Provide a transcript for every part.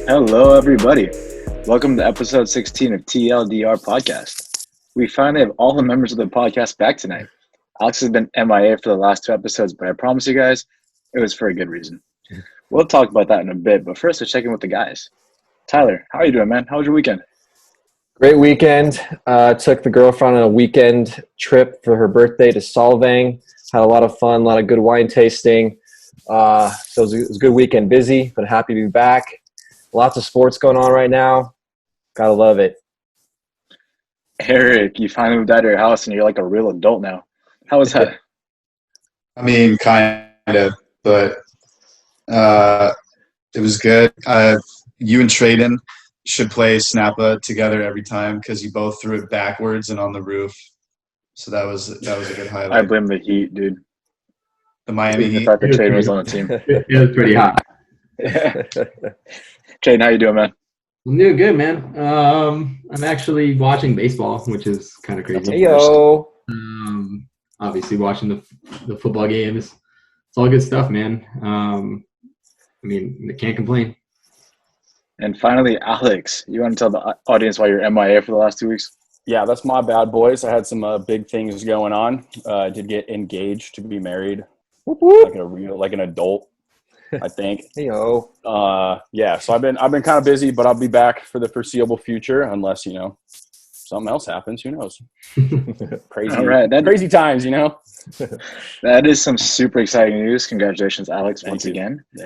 Hello, everybody. Welcome to episode 16 of TLDR Podcast. We finally have all the members of the podcast back tonight. Alex has been MIA for the last 2 episodes, but I promise you guys, it was for a good reason. We'll talk about that in a bit, but first, let's check in with the guys. Tyler, how are you doing, man? How was your weekend? Great weekend. Took the girlfriend on a weekend trip for her birthday to Solvang. Had a lot of fun, a lot of good wine tasting. So it was a good weekend. Busy, but happy to be back. Lots of sports going on right now. Gotta love it. Eric, you finally moved out of your house and you're like a real adult now. How was that? I mean, kind of, but it was good. You and Tradon should play Snappa together every time because you both threw it backwards and on the roof. So that was a good highlight. I blame the Heat, dude. The Miami Heat. The fact that Tradon was on the team. It was pretty hot. Tradon, how you doing, man? I'm doing good, man. I'm actually watching baseball, which is kind of crazy. Heyo. Obviously, watching the football games. It's all good stuff, man. I mean, can't complain. And finally, Alex, you want to tell the audience why you're MIA for the last 2 weeks? Yeah, that's my bad, boys. I had some big things going on. I did get engaged to be married, like an adult, I think. Heyo. Yeah, so I've been kind of busy, but I'll be back for the foreseeable future, unless something else happens. Who knows? Crazy, All right, crazy times, That is some super exciting news. Congratulations, Alex, once again. Yeah.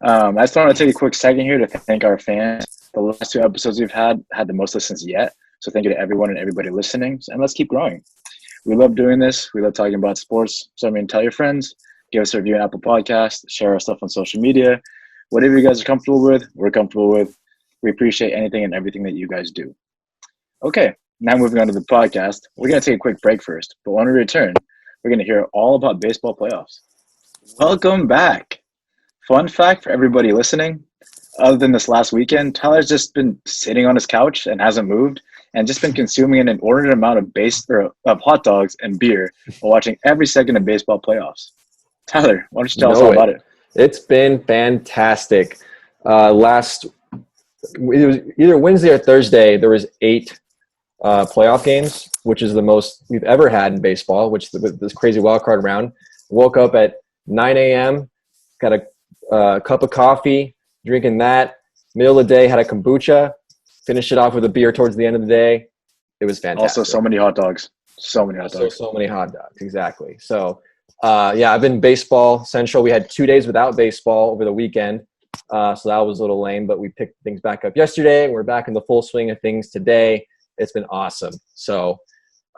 I just want to take a quick second here to thank our fans. The last 2 episodes we've had the most listens yet. So thank you to everyone and everybody listening. And let's keep growing. We love doing this. We love talking about sports. So tell your friends, give us a review on Apple Podcasts, share our stuff on social media. Whatever you guys are comfortable with, we're comfortable with. We appreciate anything and everything that you guys do. Okay, now moving on to the podcast. We're going to take a quick break first. But when we return, we're going to hear all about baseball playoffs. Welcome back. Fun fact for everybody listening, other than this last weekend, Tyler's just been sitting on his couch and hasn't moved and just been consuming an inordinate amount of hot dogs and beer while watching every second of baseball playoffs. Tyler, why don't you tell us all about it? It's been fantastic. It was either Wednesday or Thursday, there was 8 playoff games, which is the most we've ever had in baseball, which is this crazy wild card round. Woke up at 9 a.m., got a cup of coffee, drinking that. Middle of the day, had a kombucha, finished it off with a beer towards the end of the day. It was fantastic. Also, so many hot dogs. So many hot dogs, exactly. So, I've been baseball central. We had 2 days without baseball over the weekend, so that was a little lame, but we picked things back up yesterday. We're back in the full swing of things today. It's been awesome. So,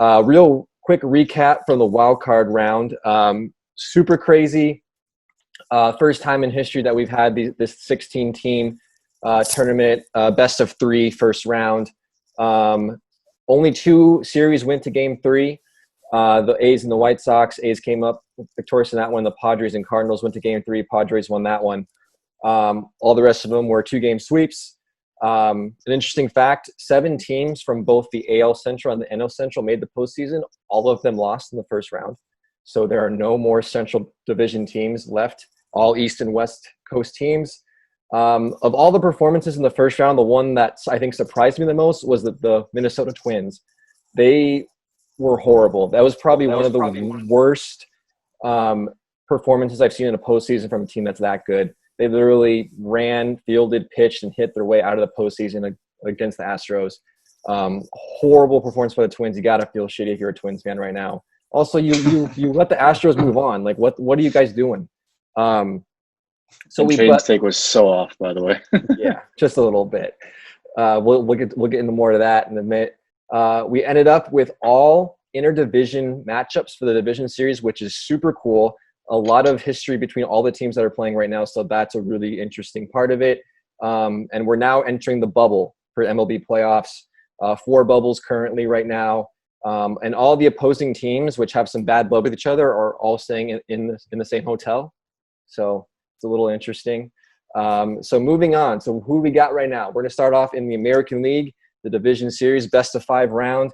real quick recap from the wild card round. Super crazy. First time in history that we've had this 16-team tournament, best of 3 first round. Only 2 series went to Game 3. The A's and the White Sox. A's came up victorious in that one. The Padres and Cardinals went to Game 3. Padres won that one. All the rest of them were 2-game sweeps. An interesting fact, 7 teams from both the AL Central and the NL Central made the postseason. All of them lost in the first round. So there are no more Central Division teams left, all East and West Coast teams. Of all the performances in the first round, the one that I think surprised me the most was the Minnesota Twins. They were horrible. That was probably one of the worst performances I've seen in a postseason from a team that's that good. They literally ran, fielded, pitched, and hit their way out of the postseason against the Astros. Horrible performance by the Twins. You got to feel shitty if you're a Twins fan right now. Also, you let the Astros move on. Like, what are you guys doing? So Tradon's take was so off, by the way. Yeah, just a little bit. We'll get into more of that in a minute. We ended up with all interdivision matchups for the division series, which is super cool. A lot of history between all the teams that are playing right now, so that's a really interesting part of it. And we're now entering the bubble for MLB playoffs. 4 bubbles currently right now. And all the opposing teams, which have some bad blood with each other, are all staying in the same hotel. So it's a little interesting. So moving on. So who we got right now? We're going to start off in the American League, the division series, best of 5 round.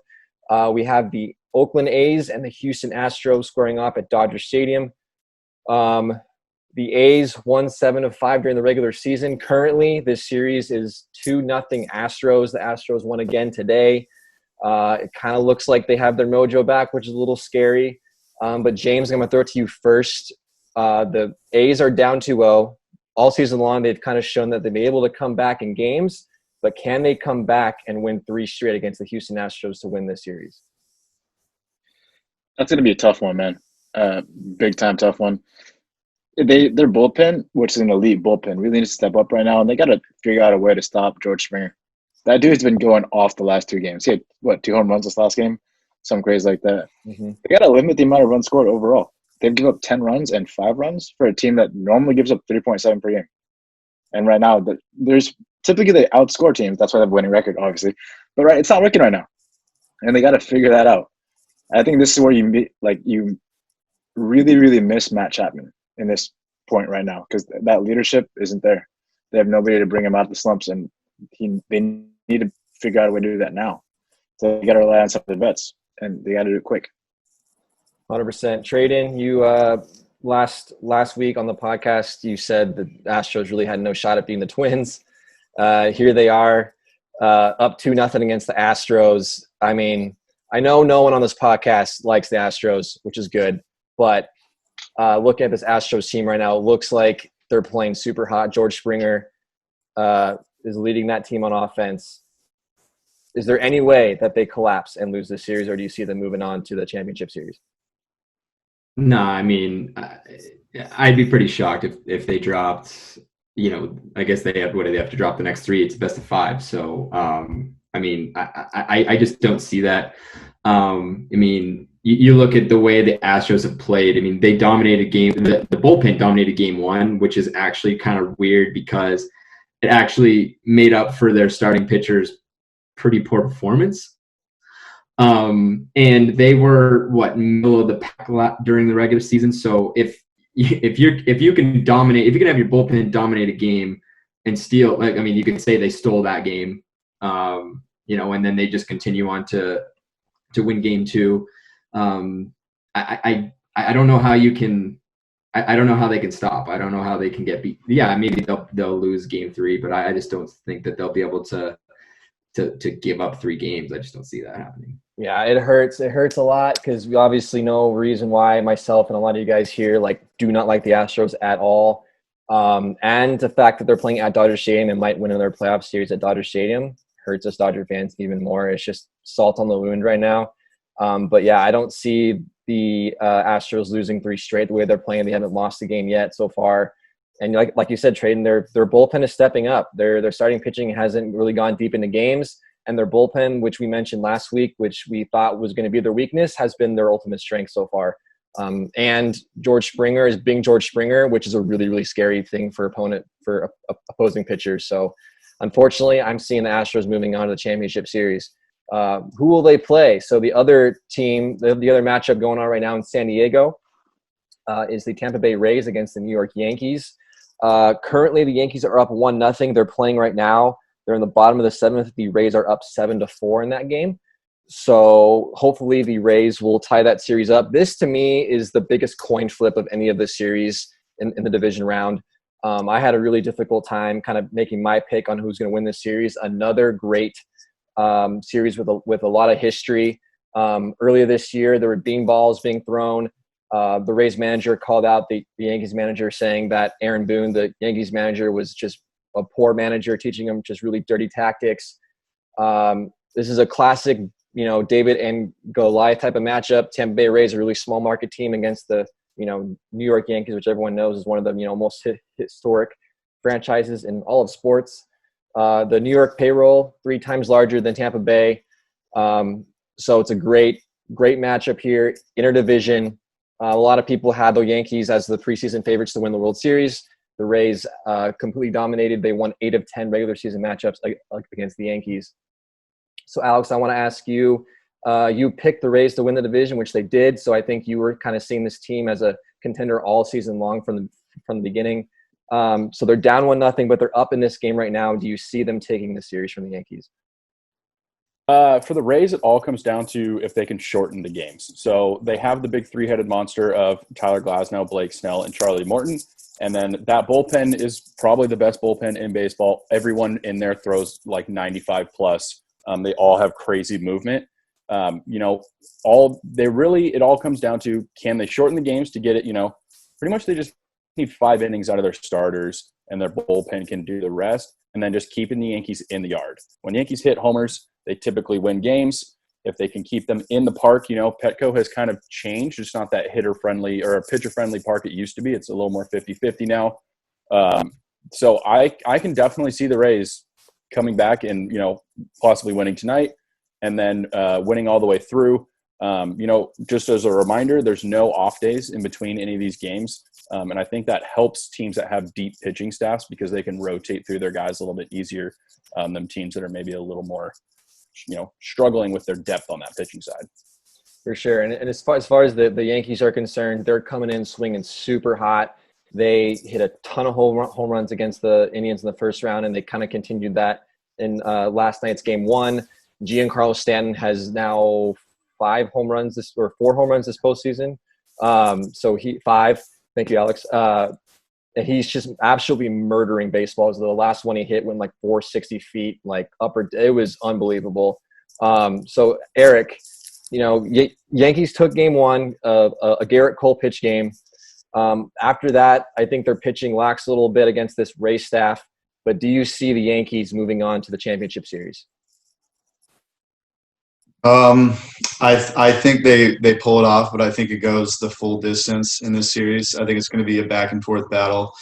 We have the Oakland A's and the Houston Astros squaring off at Dodger Stadium. The A's won 7 of 5 during the regular season. Currently, this series is 2-0 Astros. The Astros won again today. It kind of looks like they have their mojo back, which is a little scary. But James, I'm going to throw it to you first. The A's are down 2-0. All season long, they've kind of shown that they'll be able to come back in games, but can they come back and win 3 straight against the Houston Astros to win this series? That's going to be a tough one, man. Big time tough one. Their bullpen, which is an elite bullpen, really needs to step up right now, and they got to figure out a way to stop George Springer. That dude's been going off the last 2 games. He had 2 home runs this last game? Something crazy like that. Mm-hmm. They got to limit the amount of runs scored overall. They've given up 10 runs and 5 runs for a team that normally gives up 3.7 per game. And right now, there's typically they outscore teams. That's why they have a winning record, obviously. But it's not working right now, and they got to figure that out. I think this is where you really, really miss Matt Chapman in this point right now, because that leadership isn't there. They have nobody to bring him out of the slumps, and they need to figure out a way to do that now. So they got to rely on some of the vets, and they got to do it quick. 100%. Tradon, you last week on the podcast, you said the Astros really had no shot at beating the Twins. Here they are, up 2-0 against the Astros. I mean, I know no one on this podcast likes the Astros, which is good, but looking at this Astros team right now, it looks like they're playing super hot. George Springer is leading that team on offense. Is there any way that they collapse and lose this series, or do you see them moving on to the championship series? No, I mean, I'd be pretty shocked if they dropped, I guess they have to drop the next 3. It's best of 5. So, I mean, I just don't see that. I mean, you look at the way the Astros have played. I mean, they dominated the bullpen dominated game 1, which is actually kind of weird because it actually made up for their starting pitcher's pretty poor performance. And they were middle of the pack during the regular season. So if you can have your bullpen dominate a game and steal, you could say they stole that game, and then they just continue on to win game 2. I don't know how you can. I don't know how they can stop. I don't know how they can get beat. Yeah, maybe they'll lose game 3, but I just don't think that they'll be able to give up 3 games. I just don't see that happening. Yeah, it hurts. It hurts a lot because we obviously know reason why myself and a lot of you guys here do not like the Astros at all. And the fact that they're playing at Dodger Stadium and might win another playoff series at Dodger Stadium hurts us Dodger fans even more. It's just salt on the wound right now. But yeah, I don't see the Astros losing 3 straight the way they're playing. They haven't lost a game yet so far. And like you said, Tradon, their bullpen is stepping up. Their starting pitching hasn't really gone deep into games. And their bullpen, which we mentioned last week, which we thought was going to be their weakness, has been their ultimate strength so far. And George Springer is being George Springer, which is a really, really scary thing for opposing pitchers. So unfortunately, I'm seeing the Astros moving on to the championship series. Who will they play? So the other team, the other matchup going on right now in San Diego is the Tampa Bay Rays against the New York Yankees. Currently, the Yankees are up 1-0. They're playing right now. They're in the bottom of the 7th. The Rays are up 7-4 in that game. So hopefully the Rays will tie that series up. This, to me, is the biggest coin flip of any of the series in the division round. I had a really difficult time kind of making my pick on who's going to win this series. Another great series with a lot of history. Earlier this year, there were beanballs being thrown. The Rays manager called out the Yankees manager, saying that Aaron Boone, the Yankees manager, was just a poor manager, teaching him just really dirty tactics. This is a classic, David and Goliath type of matchup. Tampa Bay Rays, a really small market team against the, New York Yankees, which everyone knows is one of the, most historic franchises in all of sports. The New York payroll 3 times larger than Tampa Bay. So it's a great matchup here. Interdivision. A lot of people had the Yankees as the preseason favorites to win the World Series. The Rays completely dominated. They won 8 of 10 regular season matchups against the Yankees. So, Alex, I want to ask you, you picked the Rays to win the division, which they did. So I think you were kind of seeing this team as a contender all season long from the beginning. So they're down 1-0, but they're up in this game right now. Do you see them taking the series from the Yankees? For the Rays, it all comes down to if they can shorten the games. So they have the big three-headed monster of Tyler Glasnow, Blake Snell, and Charlie Morton. And then that bullpen is probably the best bullpen in baseball. Everyone in there throws like 95 plus. They all have crazy movement. It all comes down to, can they shorten the games to get it, pretty much they just need 5 innings out of their starters and their bullpen can do the rest. And then just keeping the Yankees in the yard. When Yankees hit homers, they typically win games. If they can keep them in the park, Petco has kind of changed. It's not that hitter-friendly or a pitcher-friendly park it used to be. It's a little more 50-50 now. So I can definitely see the Rays coming back and, possibly winning tonight and then winning all the way through. Just as a reminder, there's no off days in between any of these games. And I think that helps teams that have deep pitching staffs because they can rotate through their guys a little bit easier than teams that are maybe a little more, struggling with their depth on that pitching side. For sure. And as far as the Yankees are concerned, they're coming in swinging super hot. They hit a ton of home runs against the Indians in the first round, and they kind of continued that in last night's game 1. Giancarlo Stanton has now 4 home runs this postseason. So 5. Thank you, Alex. And he's just absolutely murdering baseballs. The last one he hit went like 460 feet, like upper. It was unbelievable. So Eric, Yankees took game 1 of a Garrett Cole pitch game. After that, I think their pitching lacks a little bit against this Rays staff. But do you see the Yankees moving on to the championship series? I think they pull it off, but I think it goes the full distance in this series. I think it's going to be a back and forth battle.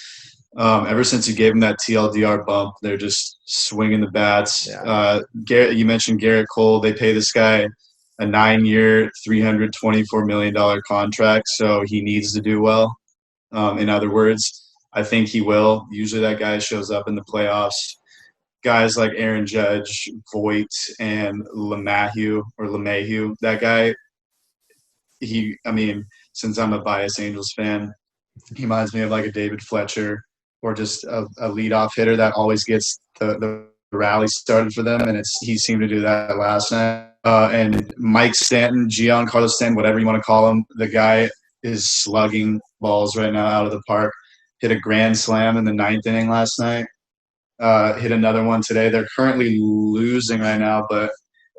Ever since you gave them that TLDR bump, they're just swinging the bats. Yeah. Garrett, you mentioned Garrett Cole. They pay this guy a 9-year, $324 million contract, so he needs to do well. In other words, I think he will. Usually that guy shows up in the playoffs. Guys like Aaron Judge, Voit, and LeMahieu, that guy, since I'm a biased Angels fan, he reminds me of like a David Fletcher or just a leadoff hitter that always gets the rally started for them, and he seemed to do that last night. And Mike Stanton, Giancarlo Stanton, whatever you want to call him, the guy is slugging balls right now out of the park. Hit a grand slam in the 9th inning last night. Hit another one today. They're currently losing right now, but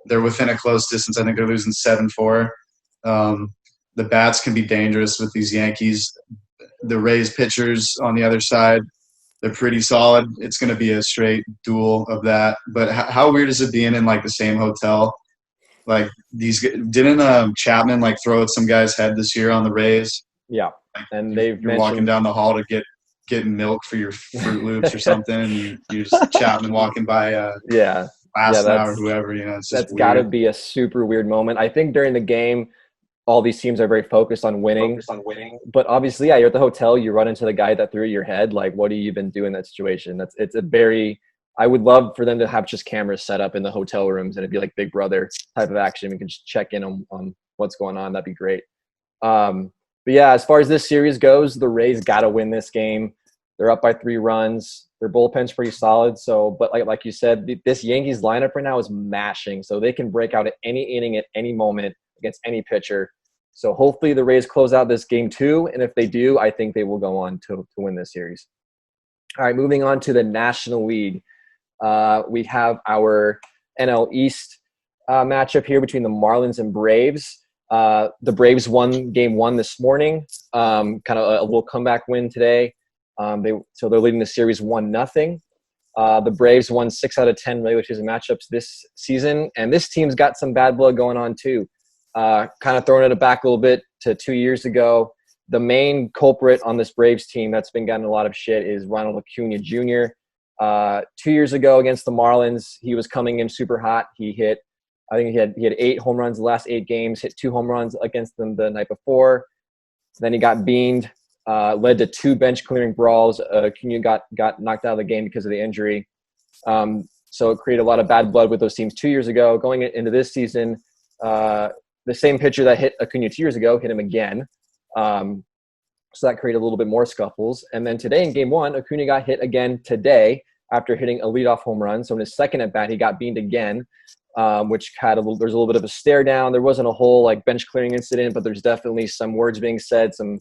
they're within a close distance. I think they're losing 7-4. The bats can be dangerous with these Yankees. The Rays pitchers on the other side, they're pretty solid. It's going to be a straight duel of that. But how weird is it being in like the same hotel? Like didn't Chapman like throw at some guy's head this year on the Rays? Yeah, and you're walking down the hall to get milk for your Fruit Loops or something, and you just Chapman walking by last now or whoever, it's just that's got to be a super weird moment. I think during the game, all these teams are very focused on winning. But obviously, you're at the hotel, you run into the guy that threw your head. Like, what do you even do in that situation? I would love for them to have just cameras set up in the hotel rooms, and it'd be like Big Brother type of action. We can just check in on what's going on. That'd be great. But yeah, as far as this series goes, the Rays got to win this game. They're up by 3 runs. Their bullpen's pretty solid. So, but like you said, this Yankees lineup right now is mashing. So they can break out at any inning at any moment against any pitcher. So hopefully the Rays close out this game 2. And if they do, I think they will go on to win this series. All right, moving on to the National League. We have our NL East matchup here between the Marlins and Braves. The Braves won game 1 this morning. Kind of a little comeback win today. So they're leading the series 1-0. The Braves won 6 out of 10 regular season matchups this season, and this team's got some bad blood going on too. Kind of throwing it back a little bit to 2 years ago. The main culprit on this Braves team that's been getting a lot of shit is Ronald Acuna Jr. 2 years ago against the Marlins, he was coming in super hot. He had 8 home runs the last 8 games, hit 2 home runs against them the night before. Then he got beamed. Led to 2 bench clearing brawls. Acuna got knocked out of the game because of the injury. So it created a lot of bad blood with those teams 2 years ago. Going into this season, the same pitcher that hit Acuna 2 years ago hit him again. So that created a little bit more scuffles. And then today in game 1, Acuna got hit again today after hitting a leadoff home run. So in his second at bat, he got beamed again. which had there's a little bit of a stare down. There wasn't a whole like bench clearing incident, but there's definitely some words being said, some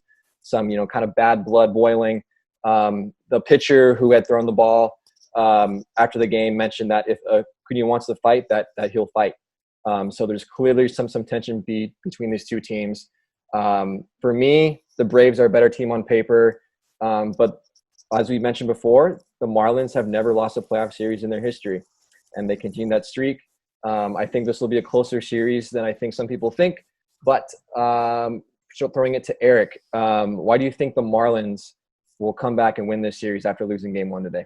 kind of bad blood boiling. The pitcher who had thrown the ball after the game mentioned that if Acuna wants to fight, that he'll fight. So there's clearly some tension between these two teams. For me, the Braves are a better team on paper, but as we mentioned before, the Marlins have never lost a playoff series in their history, and they continue that streak. I think this will be a closer series than I think some people think, but throwing it to Eric, why do you think the Marlins will come back and win this series after losing game 1 today?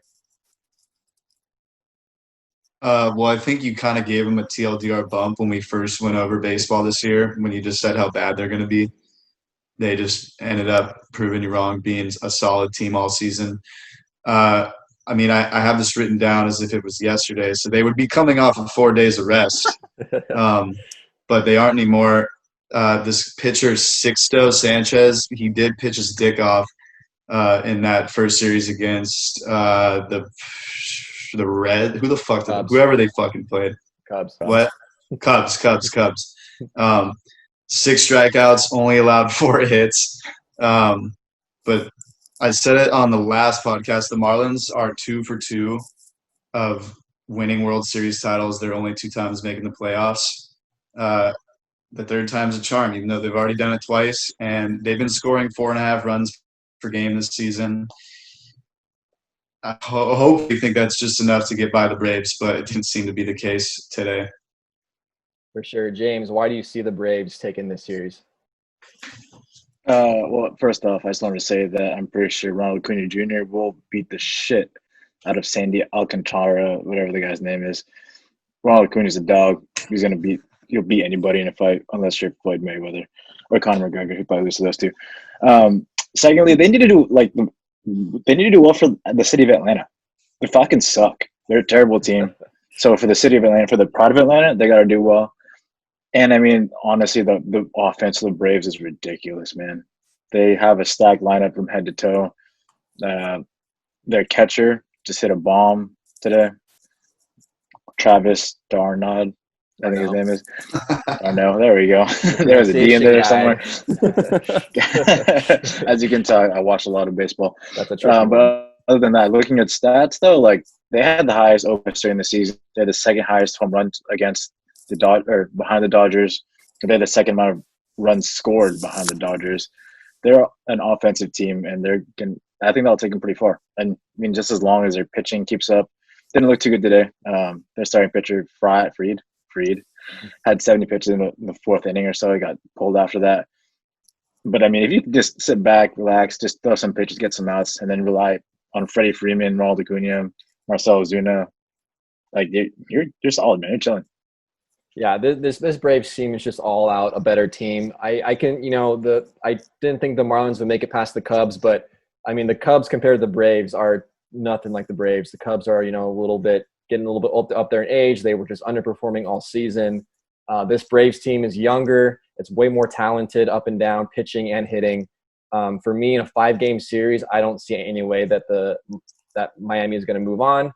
Well, I think you kind of gave them a TLDR bump when we first went over baseball this year, when you just said how bad they're going to be. They just ended up proving you wrong, being a solid team all season. I have this written down as if it was yesterday, so they would be coming off of 4 days of rest, but they aren't anymore. This pitcher, Sixto Sanchez, he did pitch his dick off in that first series against the Red. Who the fuck? Whoever they fucking played. Cubs. What? Cubs. 6 strikeouts, only allowed 4 hits. But I said it on the last podcast, the Marlins are 2 for 2 of winning World Series titles. They're only 2 times making the playoffs. The third time's a charm, even though they've already done it twice. And they've been scoring 4.5 runs per game this season. I hope you think that's just enough to get by the Braves, but it didn't seem to be the case today. For sure. James, why do you see the Braves taking this series? Well, first off, I just wanted to say that I'm pretty sure Ronald Acuna Jr. will beat the shit out of Sandy Alcantara, whatever the guy's name is. Ronald Acuna's a dog. He'll beat anybody in a fight, unless you're Floyd Mayweather or Conor McGregor. He'll probably lose to those two. Secondly, they need to do well for the city of Atlanta. They fucking suck. They're a terrible team. So for the city of Atlanta, for the pride of Atlanta, they got to do well. And I mean, honestly, the offense of the Braves is ridiculous, man. They have a stacked lineup from head to toe. Their catcher just hit a bomb today. Travis Darnaud, I think his name is. I know. There we go. There's a D in there somewhere. As you can tell, I watch a lot of baseball. That's a tricky one. But other than that, looking at stats, though, like they had the highest OPS during the season. They had the second highest home runs against behind the Dodgers. They had the second amount of runs scored behind the Dodgers. They're an offensive team, and I think that'll take them pretty far. And I mean, just as long as their pitching keeps up. Didn't look too good today. Their starting pitcher, Fried, had 70 pitches in the 4th inning or so. He got pulled after that. But, I mean, if you just sit back, relax, just throw some pitches, get some outs, and then rely on Freddie Freeman, Ronald Acuna, Marcell Ozuna, like you're solid, man. You're chilling. Yeah, this Braves team is just all out a better team. I didn't think the Marlins would make it past the Cubs, but, I mean, the Cubs compared to the Braves are nothing like the Braves. The Cubs are, getting a little bit up there in age. They were just underperforming all season. This Braves team is younger. It's way more talented up and down, pitching and hitting. For me, in a 5-game series, I don't see any way that Miami is going to move on.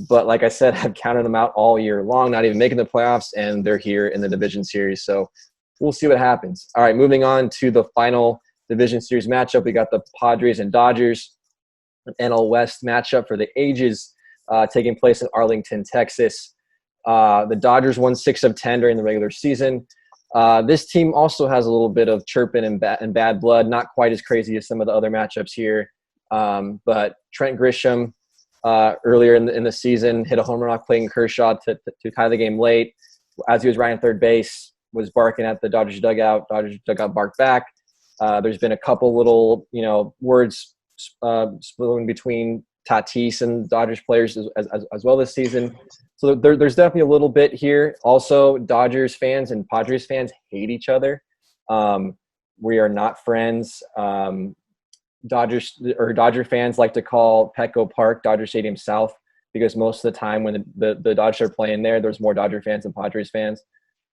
But like I said, I've counted them out all year long, not even making the playoffs, and they're here in the division series. So we'll see what happens. All right, moving on to the final division series matchup. We got the Padres and Dodgers. An NL West matchup for the ages taking place in Arlington, Texas. The Dodgers won 6 of 10 during the regular season. This team also has a little bit of chirping and bad blood, not quite as crazy as some of the other matchups here. But Trent Grisham earlier in the season hit a home run off Clayton Kershaw to tie the game late. As he was riding third base, was barking at the Dodgers dugout. Dodgers dugout barked back. There's been a couple little, words spilling between Tatis and Dodgers players as well this season. So there's definitely a little bit here. Also, Dodgers fans and Padres fans hate each other. We are not friends. Dodger fans like to call Petco Park Dodger Stadium South because most of the time when the Dodgers are playing there's more Dodger fans than Padres fans.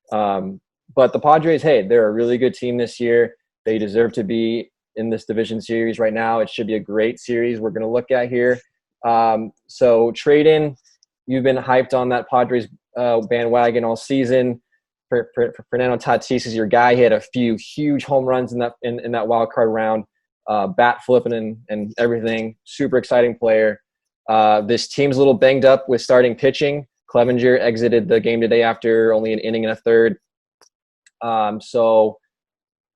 But the Padres, hey, they're a really good team this year. They deserve to be in this division series right now. It should be a great series we're going to look at here. So Tradon, you've been hyped on that Padres bandwagon all season. Fernando Tatis is your guy. He had a few huge home runs in that wild card round, bat flipping and everything. Super exciting player. This team's a little banged up with starting pitching. Clevenger exited the game today after only an inning and a third. So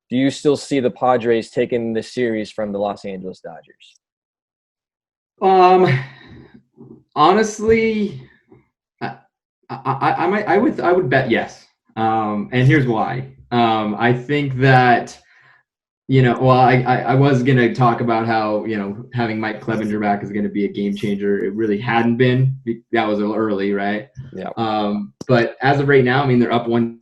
do you still see the Padres taking this series from the Los Angeles Dodgers? Honestly, I would bet yes. And here's why. I think that, I was going to talk about how, having Mike Clevenger back is going to be a game changer. It really hadn't been. That was a little early, right? Yeah. But as of right now, I mean, they're up 1-0,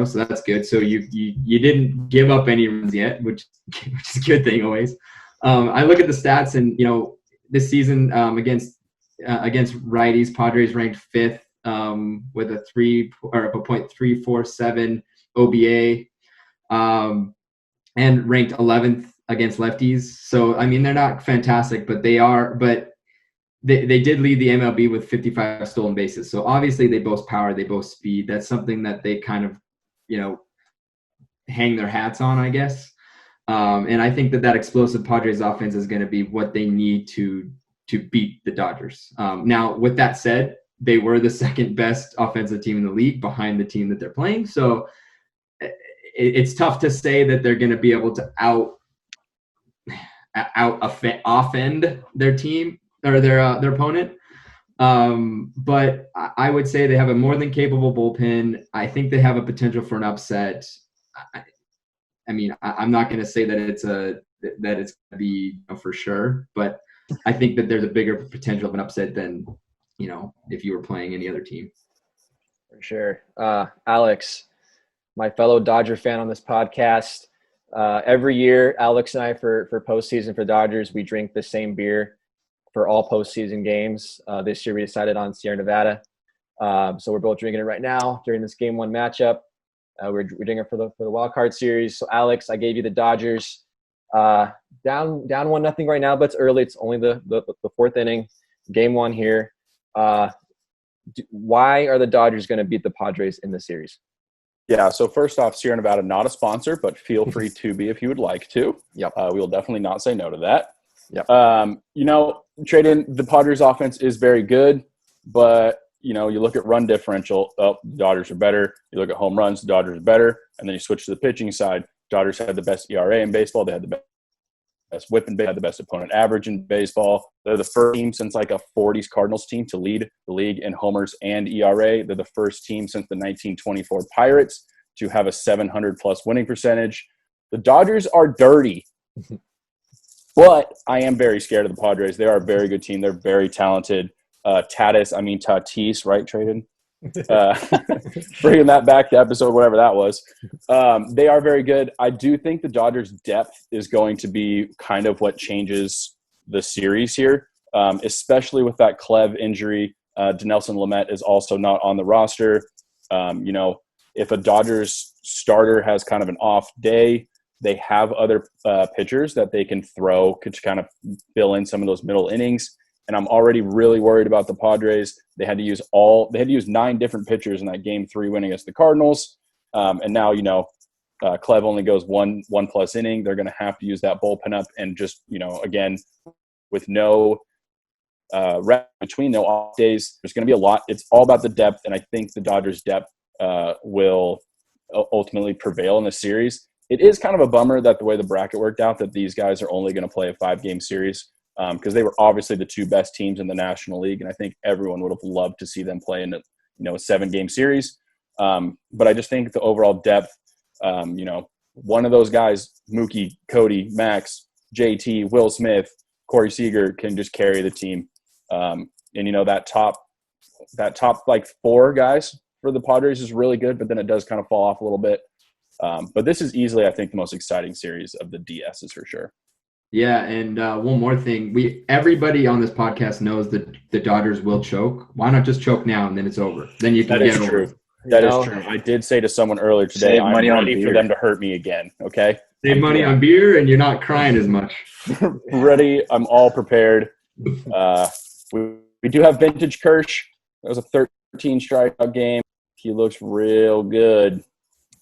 so that's good. So you didn't give up any runs yet, which is a good thing always. I look at the stats, and this season against righties, Padres ranked 5th with a .347 OBA, and ranked 11th against lefties. So I mean, they're not fantastic, but they are. But they did lead the MLB with 55 stolen bases. So obviously they boast power, they boast speed. That's something that they kind of hang their hats on, I guess. And I think that explosive Padres offense is going to be what they need to beat the Dodgers. Now, with that said, they were the second best offensive team in the league behind the team that they're playing. So it's tough to say that they're going to be able to offend their team or their opponent. But I would say they have a more than capable bullpen. I think they have a potential for an upset. I mean, I'm not going to say that it's going to be for sure, but I think that there's a bigger potential of an upset than, if you were playing any other team. For sure. Alex, my fellow Dodger fan on this podcast, every year, Alex and I, for postseason for Dodgers, we drink the same beer for all postseason games. This year we decided on Sierra Nevada. So we're both drinking it right now during this Game 1 matchup. We're drinking it for the wild card series. So Alex, I gave you the Dodgers. Down 1-0 right now, but it's early. It's only the 4th inning, Game 1 here. Why are the Dodgers going to beat the Padres in the series? Yeah, so first off, Sierra Nevada, not a sponsor, but feel free to be if you would like to. Yep. We will definitely not say no to that. Yep. Tradon, the Padres offense is very good, but, you look at run differential, the Dodgers are better. You look at home runs, the Dodgers are better. And then you switch to the pitching side. Dodgers had the best ERA in baseball. They had the best whip in baseball, had the best opponent average in baseball. They're the first team since like a 40s Cardinals team to lead the league in homers and ERA. They're the first team since the 1924 Pirates to have a 700-plus winning percentage. The Dodgers are dirty, but I am very scared of the Padres. They are a very good team. They're very talented. Tatis, right, Tradon? Bringing that back to episode whatever that was. They are very good. I do think the Dodgers' depth is going to be kind of what changes the series here, especially with that Clev injury. Dinelson Lamet is also not on the roster. If a Dodgers starter has kind of an off day, they have other pitchers that they can throw to kind of fill in some of those middle innings. And I'm already really worried about the Padres. They had to use 9 different pitchers in that Game 3 win against the Cardinals. And now, Clev only goes one plus inning. They're going to have to use that bullpen up and just, again, with no rest between, no off days, there's going to be a lot. It's all about the depth, and I think the Dodgers' depth will ultimately prevail in the series. It is kind of a bummer that the way the bracket worked out, that these guys are only going to play a 5-game series. Because they were obviously the 2 best teams in the National League, and I think everyone would have loved to see them play in a 7-game series. But I just think the overall depth, one of those guys, Mookie, Cody, Max, JT, Will Smith, Corey Seager, can just carry the team. And that top like 4 guys for the Padres is really good, but then it does kind of fall off a little bit. But this is easily, I think, the most exciting series of the DSs for sure. Yeah, and one more thing. Everybody on this podcast knows that the Dodgers will choke. Why not just choke now and then it's over? Then you can get it over. That is true. I did say to someone earlier today, I'm ready for them to hurt me again, okay? Save money on beer and you're not crying as much. Ready. I'm all prepared. We do have Vintage Kirsch. That was a strikeout game. He looks real good.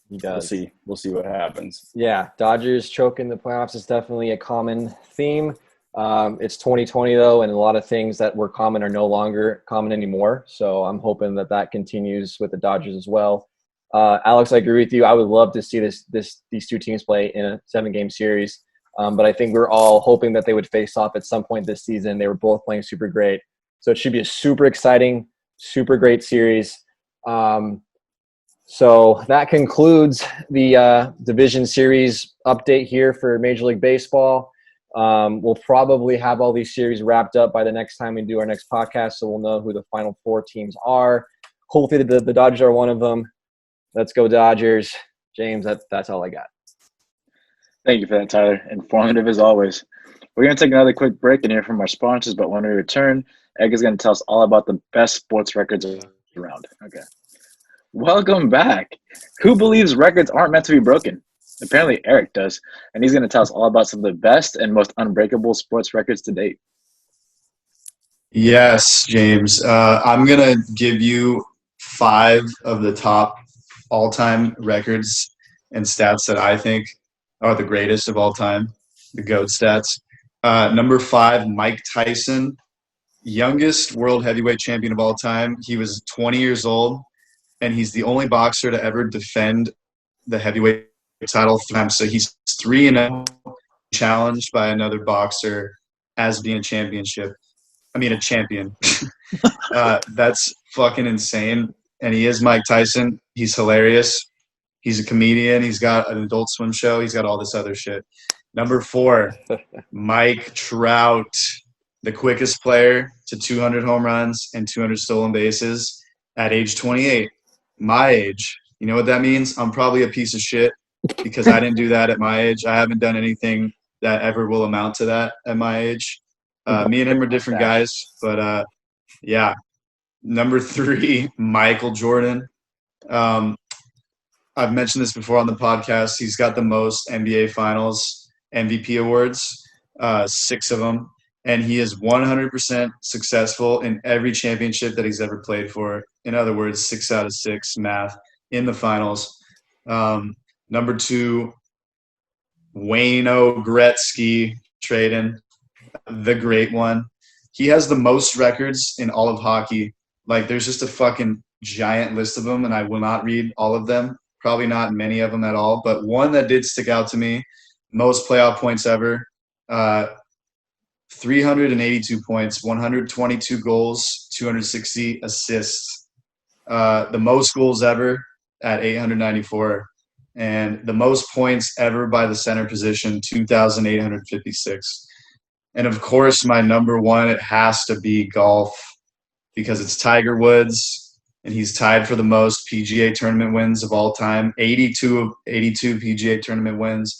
He does. We'll see what happens. Yeah, Dodgers choking the playoffs is definitely a common theme. It's 2020 though, and a lot of things that were common are no longer common anymore. So I'm hoping that continues with the Dodgers as well. Alex, I agree with you. I would love to see these two teams play in a 7-game series. But I think we're all hoping that they would face off at some point this season. They were both playing super great. So it should be a super exciting, super great series. So that concludes the division series update here for Major League Baseball. We'll probably have all these series wrapped up by the next time we do our next podcast, so we'll know who the final 4 teams are. Hopefully the Dodgers are one of them. Let's go Dodgers. James, that's all I got. Thank you for that, Tyler. Informative as always. We're going to take another quick break and hear from our sponsors, but when we return, Egg is going to tell us all about the best sports records around. Okay. Welcome back. Who believes records aren't meant to be broken? Apparently Eric does, and he's going to tell us all about some of the best and most unbreakable sports records to date. Yes, James. I'm going to give you 5 of the top all-time records and stats that I think are the greatest of all time, the GOAT stats. Number 5, Mike Tyson, youngest world heavyweight champion of all time. He was 20 years old, and he's the only boxer to ever defend the heavyweight title 3 times. So he's 3-0, challenged by another boxer as being a champion. That's fucking insane. And he is Mike Tyson. He's hilarious. He's a comedian. He's got an Adult Swim show. He's got all this other shit. Number 4, Mike Trout, the quickest player to 200 home runs and 200 stolen bases at age 28. My age. You know what that means? I'm probably a piece of shit because I didn't do that at my age. I haven't done anything that ever will amount to that at my age. Me and him are different guys, but yeah. Number 3, Michael Jordan. I've mentioned this before on the podcast. He's got the most NBA Finals MVP awards, 6 of them. And he is 100% successful in every championship that he's ever played for. In other words, 6 out of 6 math in the finals. Number 2, Wayne Gretzky, Tradon, the great one. He has the most records in all of hockey. Like, there's just a fucking giant list of them, and I will not read all of them. Probably not many of them at all. But one that did stick out to me, most playoff points ever, 382 points, 122 goals, 260 assists. The most goals ever at 894. And the most points ever by the center position, 2,856. And, of course, my number 1, it has to be golf because it's Tiger Woods, and he's tied for the most PGA tournament wins of all time, 82 PGA tournament wins.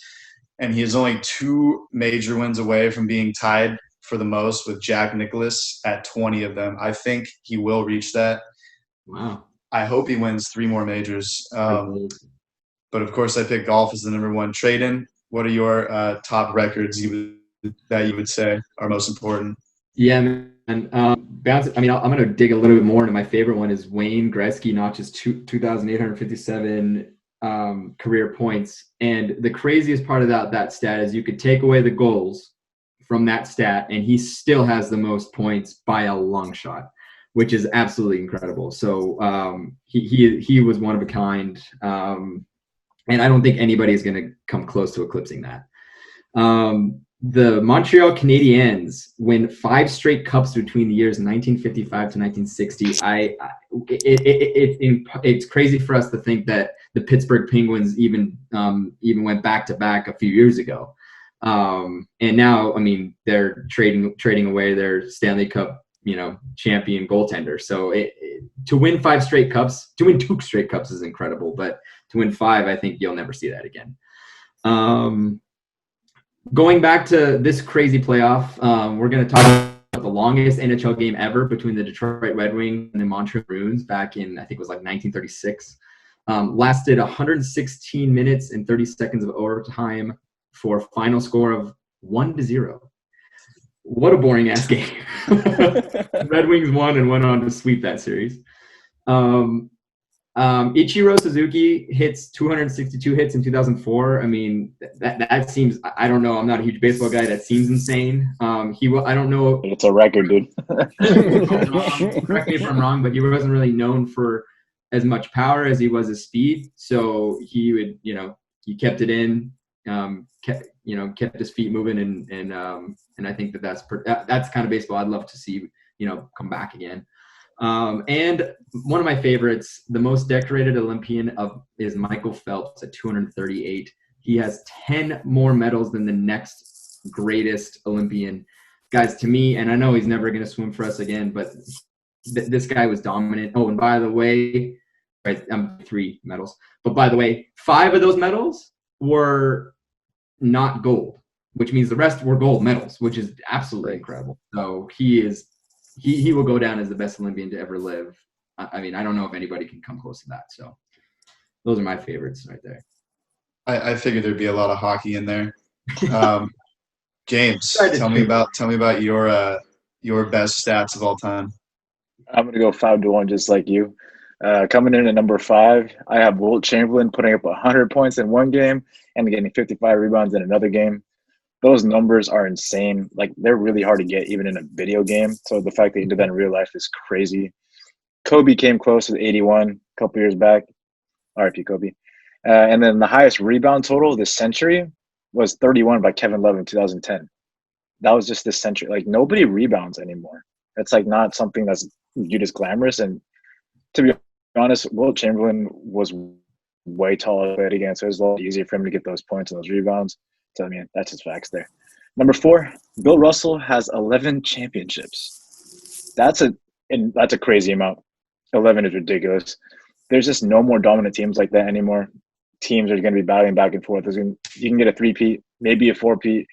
And he is only 2 major wins away from being tied for the most with Jack Nicklaus at 20 of them. I think he will reach that. Wow. I hope he wins 3 more majors. But, of course, I picked golf as the number 1. Tradon, what are your top records that you would say are most important? Yeah, man. I'm going to dig a little bit more into my favorite one is Wayne Gretzky notches 2,857 career points. And the craziest part of that stat is you could take away the goals from that stat, and he still has the most points by a long shot, which is absolutely incredible. So he was one of a kind, and I don't think anybody is going to come close to eclipsing that. The Montreal Canadiens win 5 straight cups between the years 1955 to 1960. It's crazy for us to think that the Pittsburgh Penguins even went back to back a few years ago. And now, I mean, they're trading away their Stanley Cup, champion goaltender. So to win 5 straight cups, to win 2 straight cups is incredible, but to win 5, I think you'll never see that again. Going back to this crazy playoff, we're going to talk about the longest NHL game ever between the Detroit Red Wings and the Montreal Bruins back in, I think it was like 1936. Lasted 116 minutes and 30 seconds of overtime for a final score of 1-0. What a boring ass game. Red Wings won and went on to sweep that series. Ichiro Suzuki hits 262 hits in 2004. I mean, that seems, I don't know. I'm not a huge baseball guy. That seems insane. I don't know. It's a record, dude. Correct me if I'm wrong, but he wasn't really known for as much power as he was his speed. So he would, he kept it in, kept his feet moving, and I think that's kind of baseball I'd love to see, come back again. And one of my favorites, the most decorated Olympian is Michael Phelps at 238. He has 10 more medals than the next greatest Olympian. Guys, to me, and I know he's never going to swim for us again, but this guy was dominant. Oh, and by the way, right, 3 medals. But by the way, 5 of those medals were not gold, which means the rest were gold medals, which is absolutely incredible. So he will go down as the best Olympian to ever live. I mean, I don't know if anybody can come close to that. So those are my favorites right there. I figured there'd be a lot of hockey in there. James, tell me about your best stats of all time. I'm gonna go 5-1, just like you. Coming in at number 5, I have Wilt Chamberlain putting up 100 points in one game and getting 55 rebounds in another game. Those numbers are insane. Like, they're really hard to get even in a video game. So the fact that he did that in real life is crazy. Kobe came close with 81 a couple years back. RIP Kobe. And then the highest rebound total this century was 31 by Kevin Love in 2010. That was just this century. Like, nobody rebounds anymore. It's like not something that's viewed as glamorous. And to be honest, Wilt Chamberlain was way taller to play against, so it was a lot easier for him to get those points and those rebounds. So, I mean, that's just facts there. Number 4, Bill Russell has 11 championships. That's a crazy amount. 11 is ridiculous. There's just no more dominant teams like that anymore. Teams are going to be battling back and forth. You can get a 3-peat, maybe a 4-peat,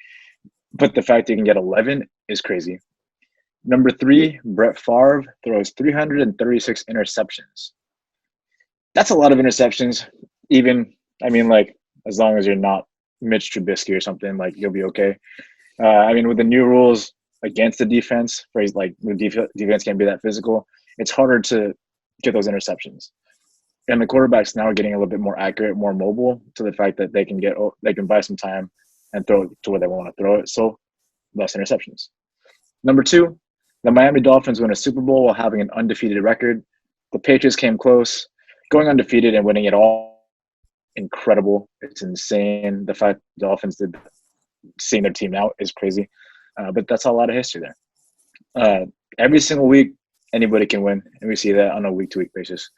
but the fact that you can get 11 is crazy. Number 3, Brett Favre throws 336 interceptions. That's a lot of interceptions. As long as you're not Mitch Trubisky or something, like, you'll be okay. With the new rules against the defense, the defense can't be that physical, it's harder to get those interceptions. And the quarterbacks now are getting a little bit more accurate, more mobile, to the fact that they can buy some time and throw it to where they want to throw it. So less interceptions. Number 2, the Miami Dolphins win a Super Bowl while having an undefeated record. The Patriots came close. Going undefeated and winning it all, incredible. It's insane. The fact the Dolphins did seeing their team out is crazy. But that's a lot of history there. Every single week, anybody can win, and we see that on a week-to-week basis.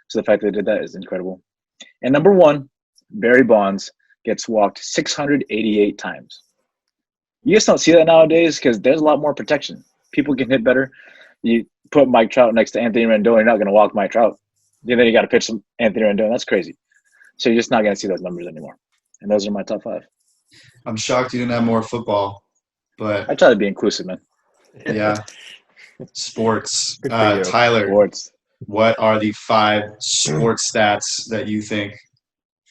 So the fact that they did that is incredible. And number 1, Barry Bonds gets walked 688 times. You just don't see that nowadays because there's a lot more protection. People can hit better. You put Mike Trout next to Anthony Rendon, you're not going to walk Mike Trout. Then you got to pitch some Anthony Rendon. That's crazy. So you're just not going to see those numbers anymore. And those are my top 5. I'm shocked you didn't have more football, but I try to be inclusive, man. Yeah. Sports. Tyler, Sports. What are the 5 sports stats that you think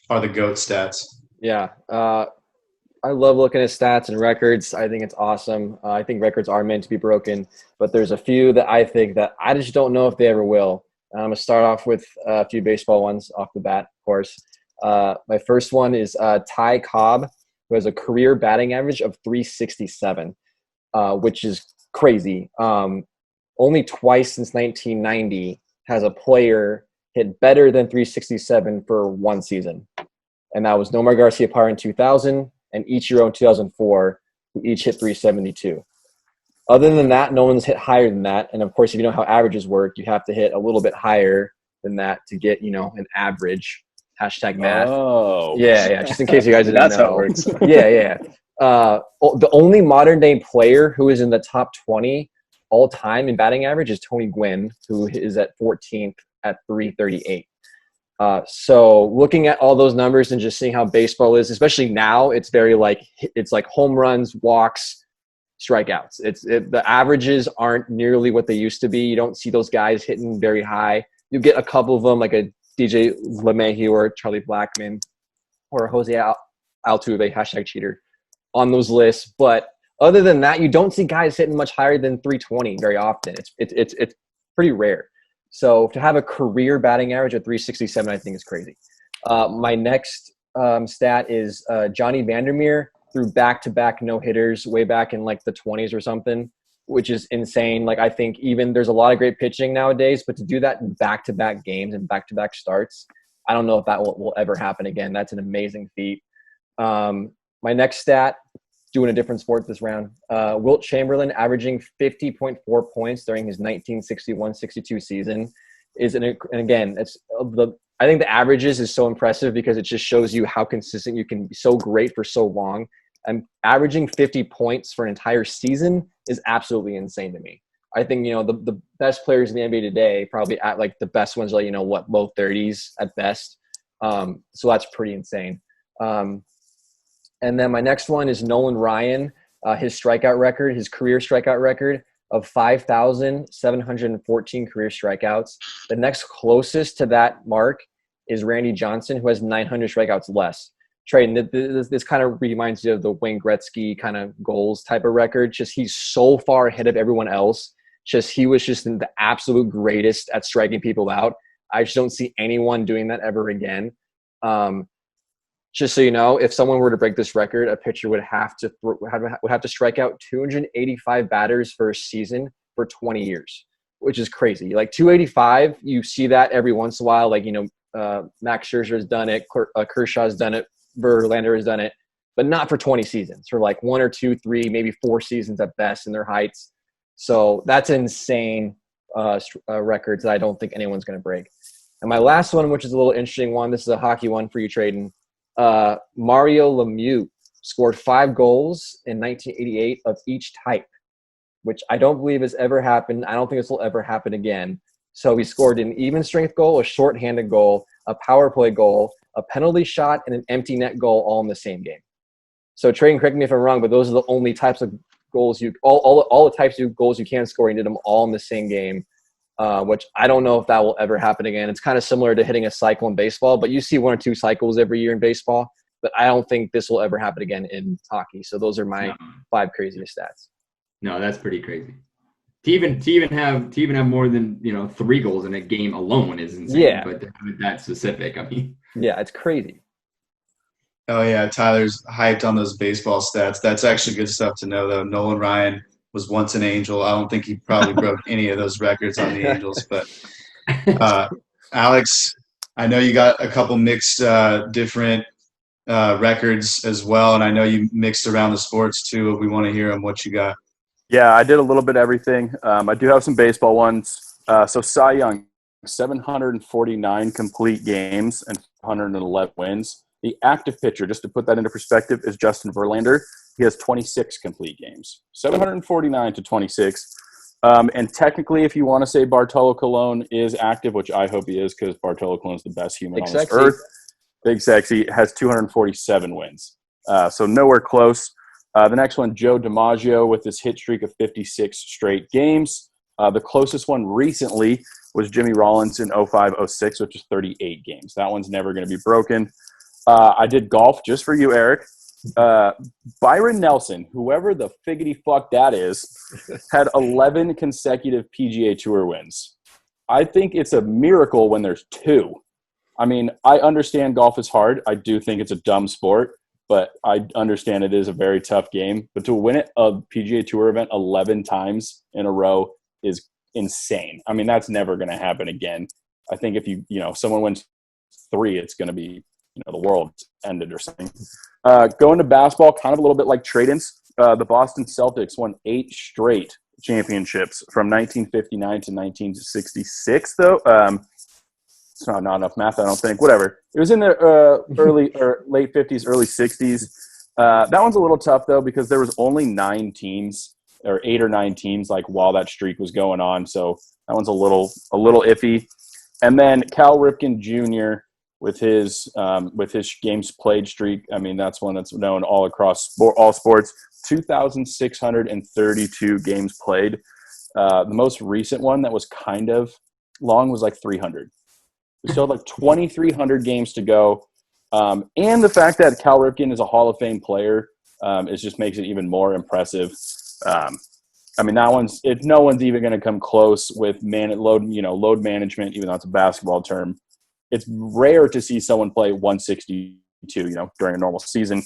are the GOAT stats? Yeah. I love looking at stats and records. I think it's awesome. I think records are meant to be broken, but there's a few that I think that I just don't know if they ever will. I'm going to start off with a few baseball ones off the bat, of course. My first one is Ty Cobb, who has a career batting average of 367, which is crazy. Only twice since 1990 has a player hit better than 367 for one season. And that was Nomar Garciaparra in 2000 and Ichiro in 2004, who each hit 372. Other than that, no one's hit higher than that. And, of course, if you know how averages work, you have to hit a little bit higher than that to get, an average. #math. Oh. Yeah. Just in case you guys didn't know. That's how it works. Yeah. The only modern-day player who is in the top 20 all-time in batting average is Tony Gwynn, who is at 14th at 338. So looking at all those numbers and just seeing how baseball is, especially now, it's very it's like home runs, walks, strikeouts. The averages aren't nearly what they used to be. You don't see those guys hitting very high. You get a couple of them, like a DJ LeMahieu or Charlie Blackmon or Jose Altuve, #cheater, on those lists. But other than that, you don't see guys hitting much higher than 320 very often. It's pretty rare. So to have a career batting average of 367, I think is crazy. My next stat is Johnny Vandermeer threw back-to-back no-hitters way back in like the 20s or something, which is insane. Like I think even there's a lot of great pitching nowadays, but to do that in back-to-back games and back-to-back starts, I don't know if that will ever happen again. That's an amazing feat. My next stat, doing a different sport this round, Wilt Chamberlain averaging 50.4 points during his 1961-62 season and again, I think the averages is so impressive because it just shows you how consistent you can be so great for so long. And averaging 50 points for an entire season is absolutely insane to me. I think, the best players in the NBA today, probably at like the best ones, like, low 30s at best. So that's pretty insane. And then my next one is Nolan Ryan, his career strikeout record of 5,714 career strikeouts. The next closest to that mark is Randy Johnson, who has 900 strikeouts less. Tradon, this kind of reminds you of the Wayne Gretzky kind of goals type of record. Just he's so far ahead of everyone else. He was just the absolute greatest at striking people out. I just don't see anyone doing that ever again. Just so you know, if someone were to break this record, a pitcher would have to strike out 285 batters for a season for 20 years, which is crazy. Like 285, you see that every once in a while. Like, Max Scherzer has done it, Kershaw's done it, Verlander has done it, but not for 20 seasons, for like 1 or 2, 3, maybe 4 seasons at best in their heights. So that's insane records that I don't think anyone's going to break. And my last one, which is a little interesting one, this is a hockey one for you, Tradon. Mario Lemieux scored 5 goals in 1988 of each type, which I don't believe has ever happened. I don't think this will ever happen again. So he scored an even strength goal, a shorthanded goal, a power play goal, a penalty shot, and an empty net goal all in the same game. So Tradon, correct me if I'm wrong, but those are the only types of goals all the types of goals you can score. He did them all in the same game. Which I don't know if that will ever happen again. It's kind of similar to hitting a cycle in baseball, but you see 1 or 2 cycles every year in baseball. But I don't think this will ever happen again in hockey. So those are my 5 craziest stats. No, that's pretty crazy. To even have more than 3 goals in a game alone is insane. Yeah. But to have it that specific, I mean, yeah, it's crazy. Oh yeah, Tyler's hyped on those baseball stats. That's actually good stuff to know, though. Nolan Ryan was once an Angel. I don't think he probably broke any of those records on the Angels. But Alex, I know you got a couple mixed different records as well, and I know you mixed around the sports too. We want to hear them. What you got? Yeah, I did a little bit of everything. I do have some baseball ones. So Cy Young, 749 complete games and 111 wins. The active pitcher, just to put that into perspective, is Justin Verlander. He has 26 complete games, 749 to 26. And technically, if you want to say Bartolo Colon is active, which I hope he is because Bartolo Colon is the best human on this earth. Big Sexy has 247 wins. So nowhere close. The next one, Joe DiMaggio with his hit streak of 56 straight games. The closest one recently was Jimmy Rollins in 05-06, which is 38 games. That one's never going to be broken. I did golf just for you, Eric. Byron Nelson, whoever the figgity fuck that is, had 11 consecutive PGA Tour wins. I think it's a miracle when there's 2. I mean, I understand golf is hard. I do think it's a dumb sport, but I understand it is a very tough game. But to win it, a PGA Tour event 11 times in a row is insane. I mean, that's never going to happen again. I think if someone wins 3, it's going to be, the world's ended or something. Going to basketball, kind of a little bit like Tradon's. The Boston Celtics won 8 straight championships from 1959 to 1966, though. It's not enough math, I don't think. Whatever. It was in the early or late 50s, early 60s. That one's a little tough, though, because there was only 9 teams or 8 or 9 teams while that streak was going on. So that one's a little iffy. And then Cal Ripken Jr. with his games played streak. I mean, that's one that's known all across all sports. 2,632 games played. The most recent one that was kind of long was 300. We still have 2,300 games to go. And the fact that Cal Ripken is a Hall of Fame player just makes it even more impressive. I mean, no one's even going to come close with load management, even though it's a basketball term. It's rare to see someone play 162, during a normal season.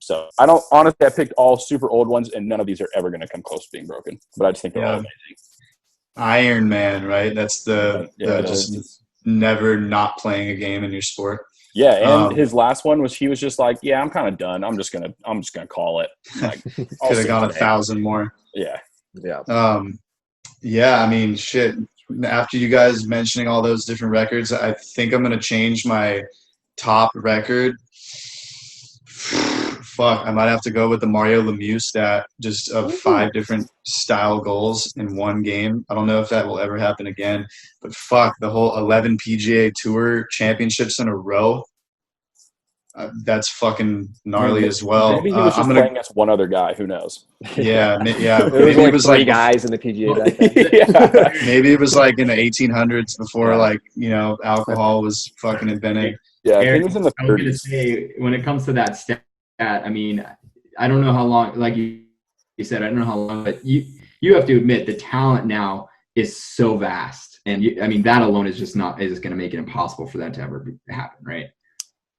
So I picked all super old ones, and none of these are ever going to come close to being broken. But I just think they're all amazing. Iron Man, right? That's just never not playing a game in your sport. Yeah, and his last one was he was just like, yeah, I'm kind of done. I'm just gonna call it. Like, could have gone 1,000 more. Yeah. Yeah. I mean, shit. After you guys mentioning all those different records, I think I'm gonna change my top record. Fuck, I might have to go with the Mario Lemieux stat, just of 5 different style goals in one game. I don't know if that will ever happen again, but fuck, the whole 11 PGA Tour championships in a row. That's fucking gnarly as well. Maybe he was just playing against one other guy. Who knows? Yeah. Maybe it was like 3 guys in the PGA back then. Maybe it was like in the 1800s before alcohol was fucking invented. Yeah, I think it was in the 30s. I was going to say, when it comes to that stat, I mean, I don't know how long, like you said, I don't know how long, but you have to admit the talent now is so vast. And that alone is just going to make it impossible for that to ever happen, right?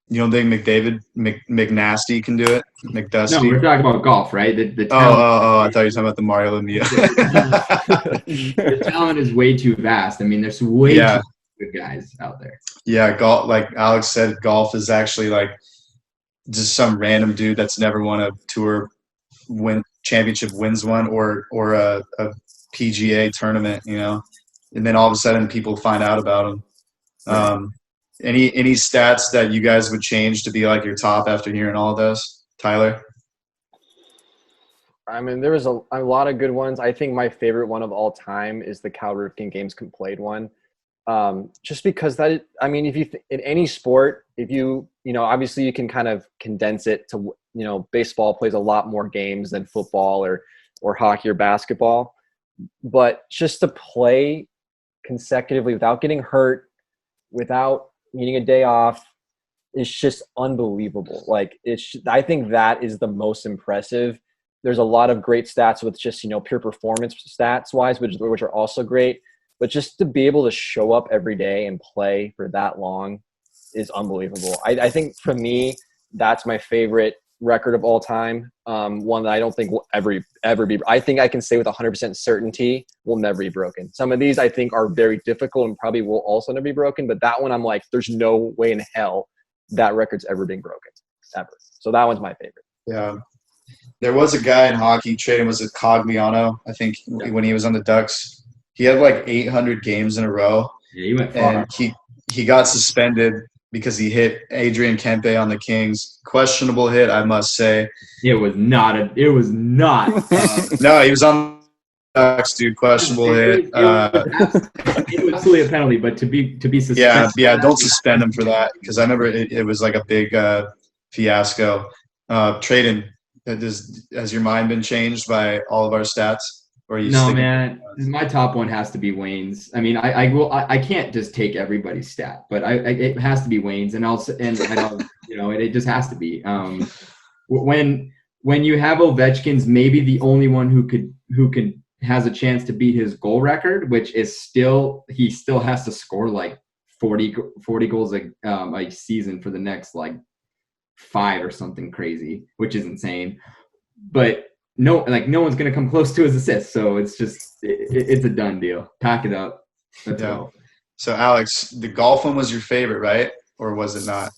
You don't think McNasty can do it? McDusty? No, we're talking about golf, right? The talent, I thought you were talking about the Mario Lemieux. The talent is way too vast. I mean, there's way too good guys out there. Yeah, golf, like Alex said, golf is actually like just some random dude that's never won a tour championship wins one or a PGA tournament, and then all of a sudden people find out about him. Any stats that you guys would change to be like your top after hearing all of those, Tyler? I mean, there was a lot of good ones. I think my favorite one of all time is the Cal Ripken games completed one. Just because if you in any sport, if obviously you can kind of condense it to, baseball plays a lot more games than football or hockey or basketball, but just to play consecutively without getting hurt, without needing a day off, is just unbelievable. Like I think that is the most impressive. There's a lot of great stats with just, pure performance stats wise, which are also great. But just to be able to show up every day and play for that long is unbelievable. I think for me, that's my favorite record of all time. One that I don't think will ever be. I think I can say with 100% certainty will never be broken. Some of these I think are very difficult and probably will also never be broken. But that one I'm like, there's no way in hell that record's ever being broken, ever. So that one's my favorite. Yeah. There was a guy in hockey, Tradon, was it Cogliano, I think, when he was on the Ducks. He had like 800 games in a row. Yeah, he went far. And he got suspended because he hit Adrian Kempe on the Kings. Questionable hit, I must say. It was not. No, he was on the Ducks, dude. Questionable hit. It was absolutely a penalty, but to be suspended. Yeah, don't suspend him for that, because I remember it was like a big fiasco. Tradon, has your mind been changed by all of our stats? No, man. My top one has to be Wayne's. I mean, I can't just take everybody's stat, but it has to be Wayne's, and it just has to be. When you have Ovechkin's maybe the only one who has a chance to beat his goal record, which is he still has to score like 40 goals a season for the next like 5 or something crazy, which is insane. But no one's gonna come close to his assists, so it's just it's a done deal. Pack it up. Let's go. So Alex, the golf one was your favorite, right? Or was it not?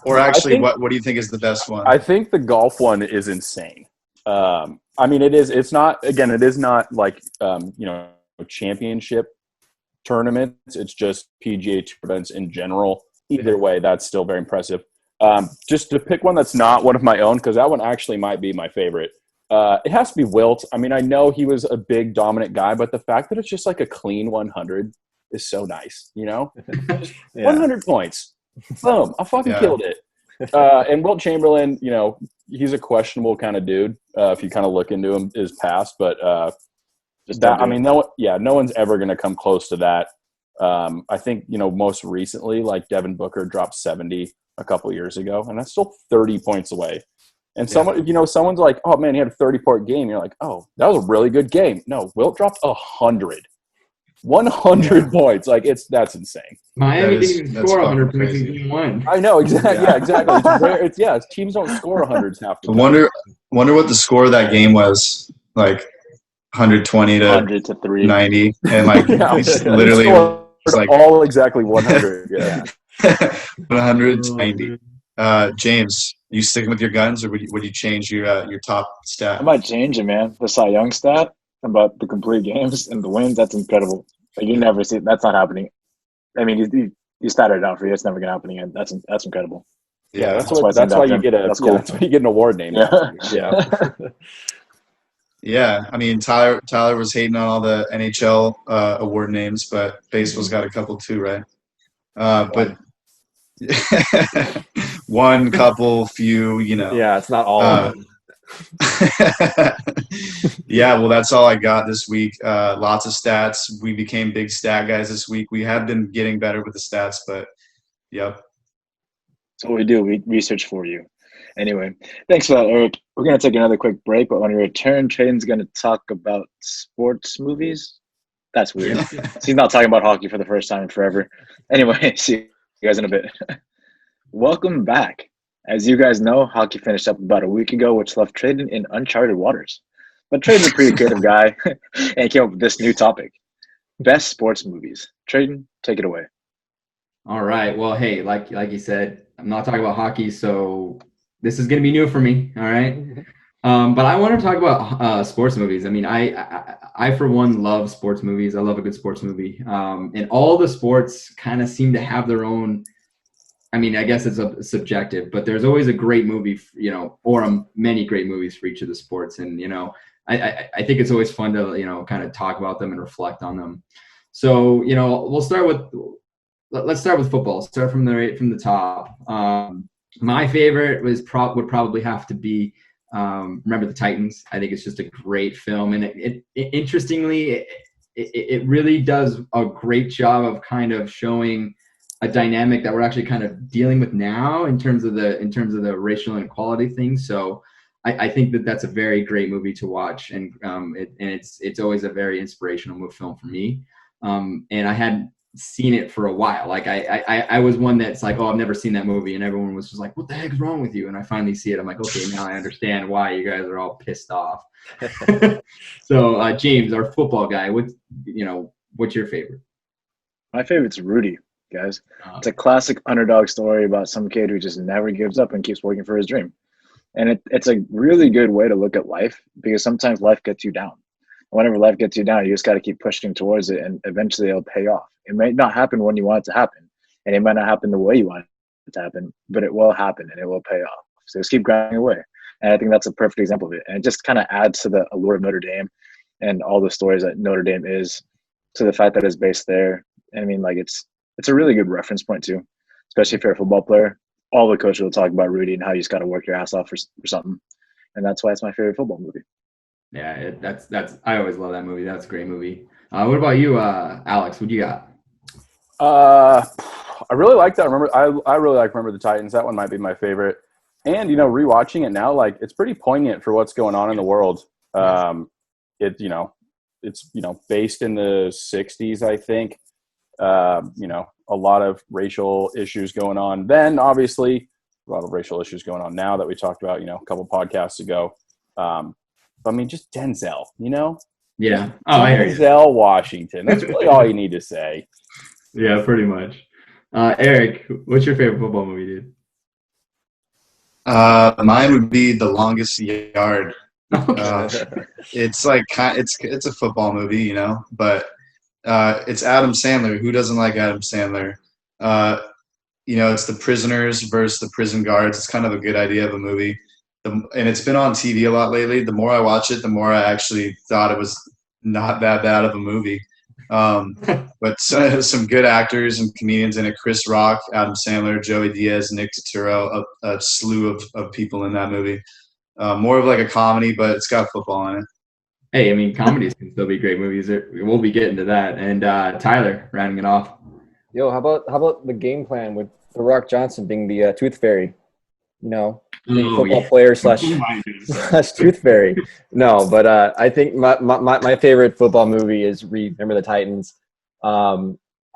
Or actually, what do you think is the best one? I think the golf one is insane. I mean, it is. It's not. Again, it is not like championship tournaments. It's just PGA Tour events in general. Either way, that's still very impressive. Just to pick one that's not one of my own, because that one actually might be my favorite. It has to be Wilt. I mean, I know he was a big dominant guy, but the fact that it's just like a clean 100 is so nice, 100 points. Boom. I fucking killed it. And Wilt Chamberlain, he's a questionable kind of dude, if you kind of look into his past, but no one's ever going to come close to that. I think, most recently, like Devin Booker dropped 70 a couple years ago, and that's still 30 points away. And someone's like, oh man, he had a 30-point game. You're like, oh, that was a really good game. No, Wilt dropped 100 points. Like that's insane. Miami didn't even score 100 points in game one. I know, exactly. Yeah, exactly. It's rare. Teams don't score 100s half the time. Wonder what the score of that game was. Like 120 to 100 to 3. 90, and like literally it's like all exactly 100. Yeah, 100 to 90. James, you sticking with your guns, or would you change your top stat? I might change it, man. The Cy Young stat about the complete games and the wins, that's incredible. Like, you never see that's not happening. I mean, you started it out for you. It's never gonna happen again. That's incredible. Yeah, that's why you get that's why you get an award name. Yeah. Yeah, I mean, Tyler was hating on all the NHL award names, but baseball's got a couple too, right? But one, couple, few, Yeah, it's not all of them. Yeah, well, that's all I got this week. Lots of stats. We became big stat guys this week. We have been getting better with the stats, but yep. That's what we do. We research for you. Anyway, thanks for that, Eric. We're going to take another quick break, but when we return, Tradon's going to talk about sports movies. That's weird. So he's not talking about hockey for the first time in forever. Anyway, see you guys in a bit. Welcome back. As you guys know, hockey finished up about a week ago, which left Tradon in uncharted waters. But Tradon's a pretty creative guy and came up with this new topic. Best sports movies. Tradon, take it away. All right. Well, hey, like you said, I'm not talking about hockey, so this is going to be new for me. All right. But I want to talk about sports movies. I mean, I for one love sports movies. I love a good sports movie. And all the sports kind of seem to have their own. I mean, I guess it's subjective, but there's always a great movie, or many great movies for each of the sports. And, I think it's always fun to, kind of talk about them and reflect on them. So, let's start with football. Start from the top. My favorite would probably have to be Remember the Titans. I think it's just a great film, and it interestingly, it really does a great job of kind of showing a dynamic that we're actually kind of dealing with now in terms of the racial inequality thing. So I think that's a very great movie to watch, and it's always a very inspirational film for me. And I hadn't seen it for a while. Like I was one that's like, oh, I've never seen that movie, and everyone was just like, what the heck is wrong with you? And I finally see it. I'm like, okay, now I understand why you guys are all pissed off. So James, our football guy, what's your favorite? My favorite's Rudy, guys. It's a classic underdog story about some kid who just never gives up and keeps working for his dream. And it's a really good way to look at life, because sometimes life gets you down. Whenever life gets you down, you just got to keep pushing towards it, and eventually it'll pay off. It may not happen when you want it to happen, and it might not happen the way you want it to happen, but it will happen and it will pay off. So just keep grinding away. And I think that's a perfect example of it. And it just kind of adds to the allure of Notre Dame and all the stories that Notre Dame is, to the fact that it's based there. I mean, like, it's a really good reference point too, especially if you're a football player. All the coaches will talk about Rudy and how you just got to work your ass off for something. And that's why it's my favorite football movie. Yeah, that's I always love that movie. That's a great movie. What about you, Alex? What do you got? I really like that. I really like Remember the Titans. That one might be my favorite. And rewatching it now, like, it's pretty poignant for what's going on in the world. It's based in the 60s, I think. A lot of racial issues going on then, obviously a lot of racial issues going on now that we talked about, a couple podcasts ago. I mean, just Denzel, Yeah. Denzel Washington. That's really all you need to say. Yeah, pretty much. Eric, what's your favorite football movie, dude? Mine would be The Longest Yard. It's like it's a football movie, but it's Adam Sandler. Who doesn't like Adam Sandler? It's the prisoners versus the prison guards. It's kind of a good idea of a movie. And it's been on TV a lot lately. The more I watch it, the more I actually thought it was not that bad of a movie. But some good actors and comedians in it. Chris Rock, Adam Sandler, Joey Diaz, Nick Turturro, a slew of people in that movie. More of like a comedy, but it's got football in it. Hey, I mean, comedies can still be great movies. We'll be getting to that. And Tyler, rounding it off. Yo, how about the game plan with The Rock Johnson being the Tooth Fairy? football player slash tooth fairy. No, but I think my favorite football movie is Remember the Titans.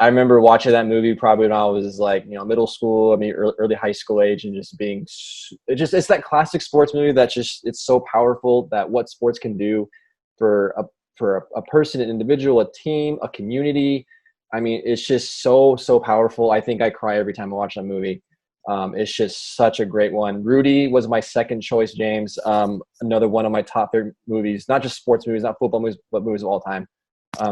I remember watching that movie probably when I was like, middle school, early high school age, and just being, it's that classic sports movie that's it's so powerful that what sports can do for a person, an individual, a team, a community. I mean, it's just so powerful. I think I cry every time I watch that movie. It's just such a great one. Rudy was my second choice, James. Another one of my top favorite movies, not just sports movies, not football movies, but movies of all time.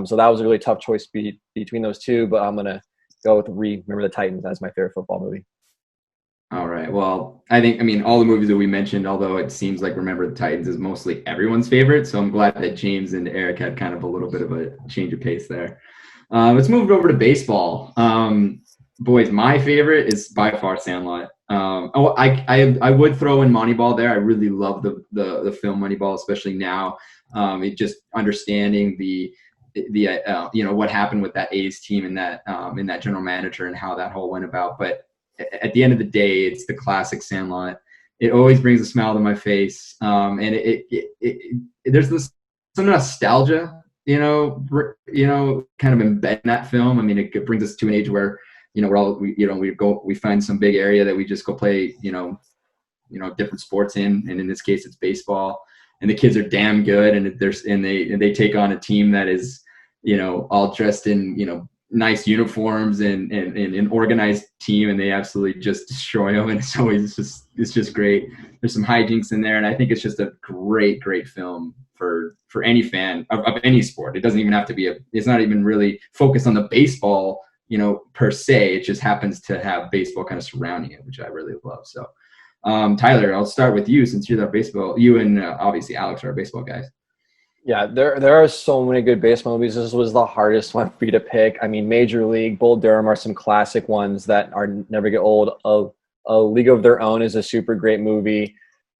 So that was a really tough choice between those two, but I'm going to go with Remember the Titans as my favorite football movie. All right. Well, I think, all the movies that we mentioned, although it seems like Remember the Titans is mostly everyone's favorite. So I'm glad that James and Eric had kind of a little bit of a change of pace there. Let's move over to baseball. Boys, my favorite is by far Sandlot. I would throw in Moneyball there. I really love the film Moneyball, especially now. It just understanding the what happened with that A's team and that general manager and how that whole went about. But at the end of the day, it's the classic Sandlot. It always brings a smile to my face, and there's some nostalgia, kind of embed in that film. It brings us to an age where we're all we find some big area that we just go play different sports in, and in this case it's baseball. And the kids are damn good, and they take on a team that is, all dressed in, nice uniforms and an organized team, and they absolutely just destroy them. And it's just great. There's some hijinks in there, and I think it's just a great film for any fan of any sport. It doesn't even have to be it's not even really focused on the baseball, per se. It just happens to have baseball kind of surrounding it, which I really love. So. Tyler, I'll start with you since you're the baseball. You and obviously Alex are baseball guys. Yeah, there are so many good baseball movies. This was the hardest one for me to pick. Major League, Bull Durham are some classic ones that never get old. A League of Their Own is a super great movie.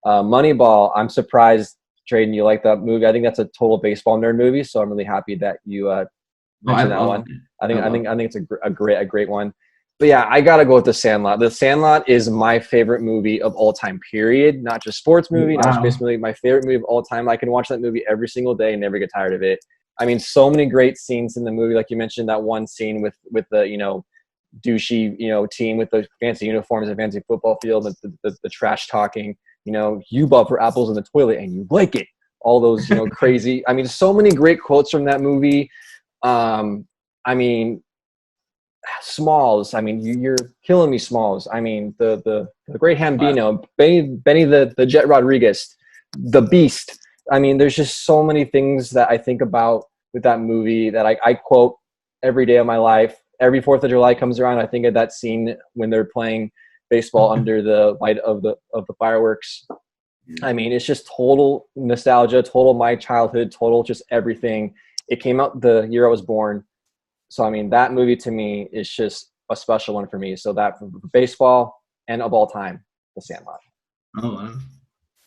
Moneyball, I'm surprised, Tradon, you like that movie. I think that's a total baseball nerd movie, so I'm really happy that you mentioned that one. I think it's a great one. But yeah, I gotta go with The Sandlot. The Sandlot is my favorite movie of all time, period. Not just sports movie, not just baseball movie. My favorite movie of all time. I can watch that movie every single day and never get tired of it. So many great scenes in the movie. Like you mentioned, that one scene with the douchey team with the fancy uniforms and fancy football field, the trash talking. You bought for apples in the toilet and you like it. All those crazy. So many great quotes from that movie. Smalls, you're killing me, Smalls. The great Hambino, Benny the Jet Rodriguez, the Beast. There's just so many things that I think about with that movie that I quote every day of my life. Every 4th of July comes around, I think of that scene when they're playing baseball under the light of the fireworks. It's just total nostalgia, total my childhood, total just everything. It came out the year I was born. So, that movie to me is just a special one for me. So that for baseball and of all time, The Sandlot. Oh, wow.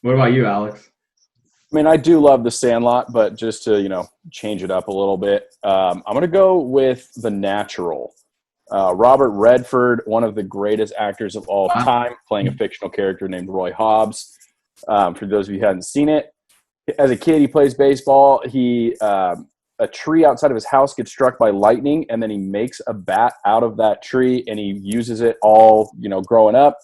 What about you, Alex? I do love The Sandlot, but just to, change it up a little bit, I'm going to go with The Natural. Robert Redford, one of the greatest actors of all time, playing a fictional character named Roy Hobbs. For those of you who haven't seen it, as a kid, he plays baseball. A tree outside of his house gets struck by lightning, and then he makes a bat out of that tree, and he uses it all, growing up.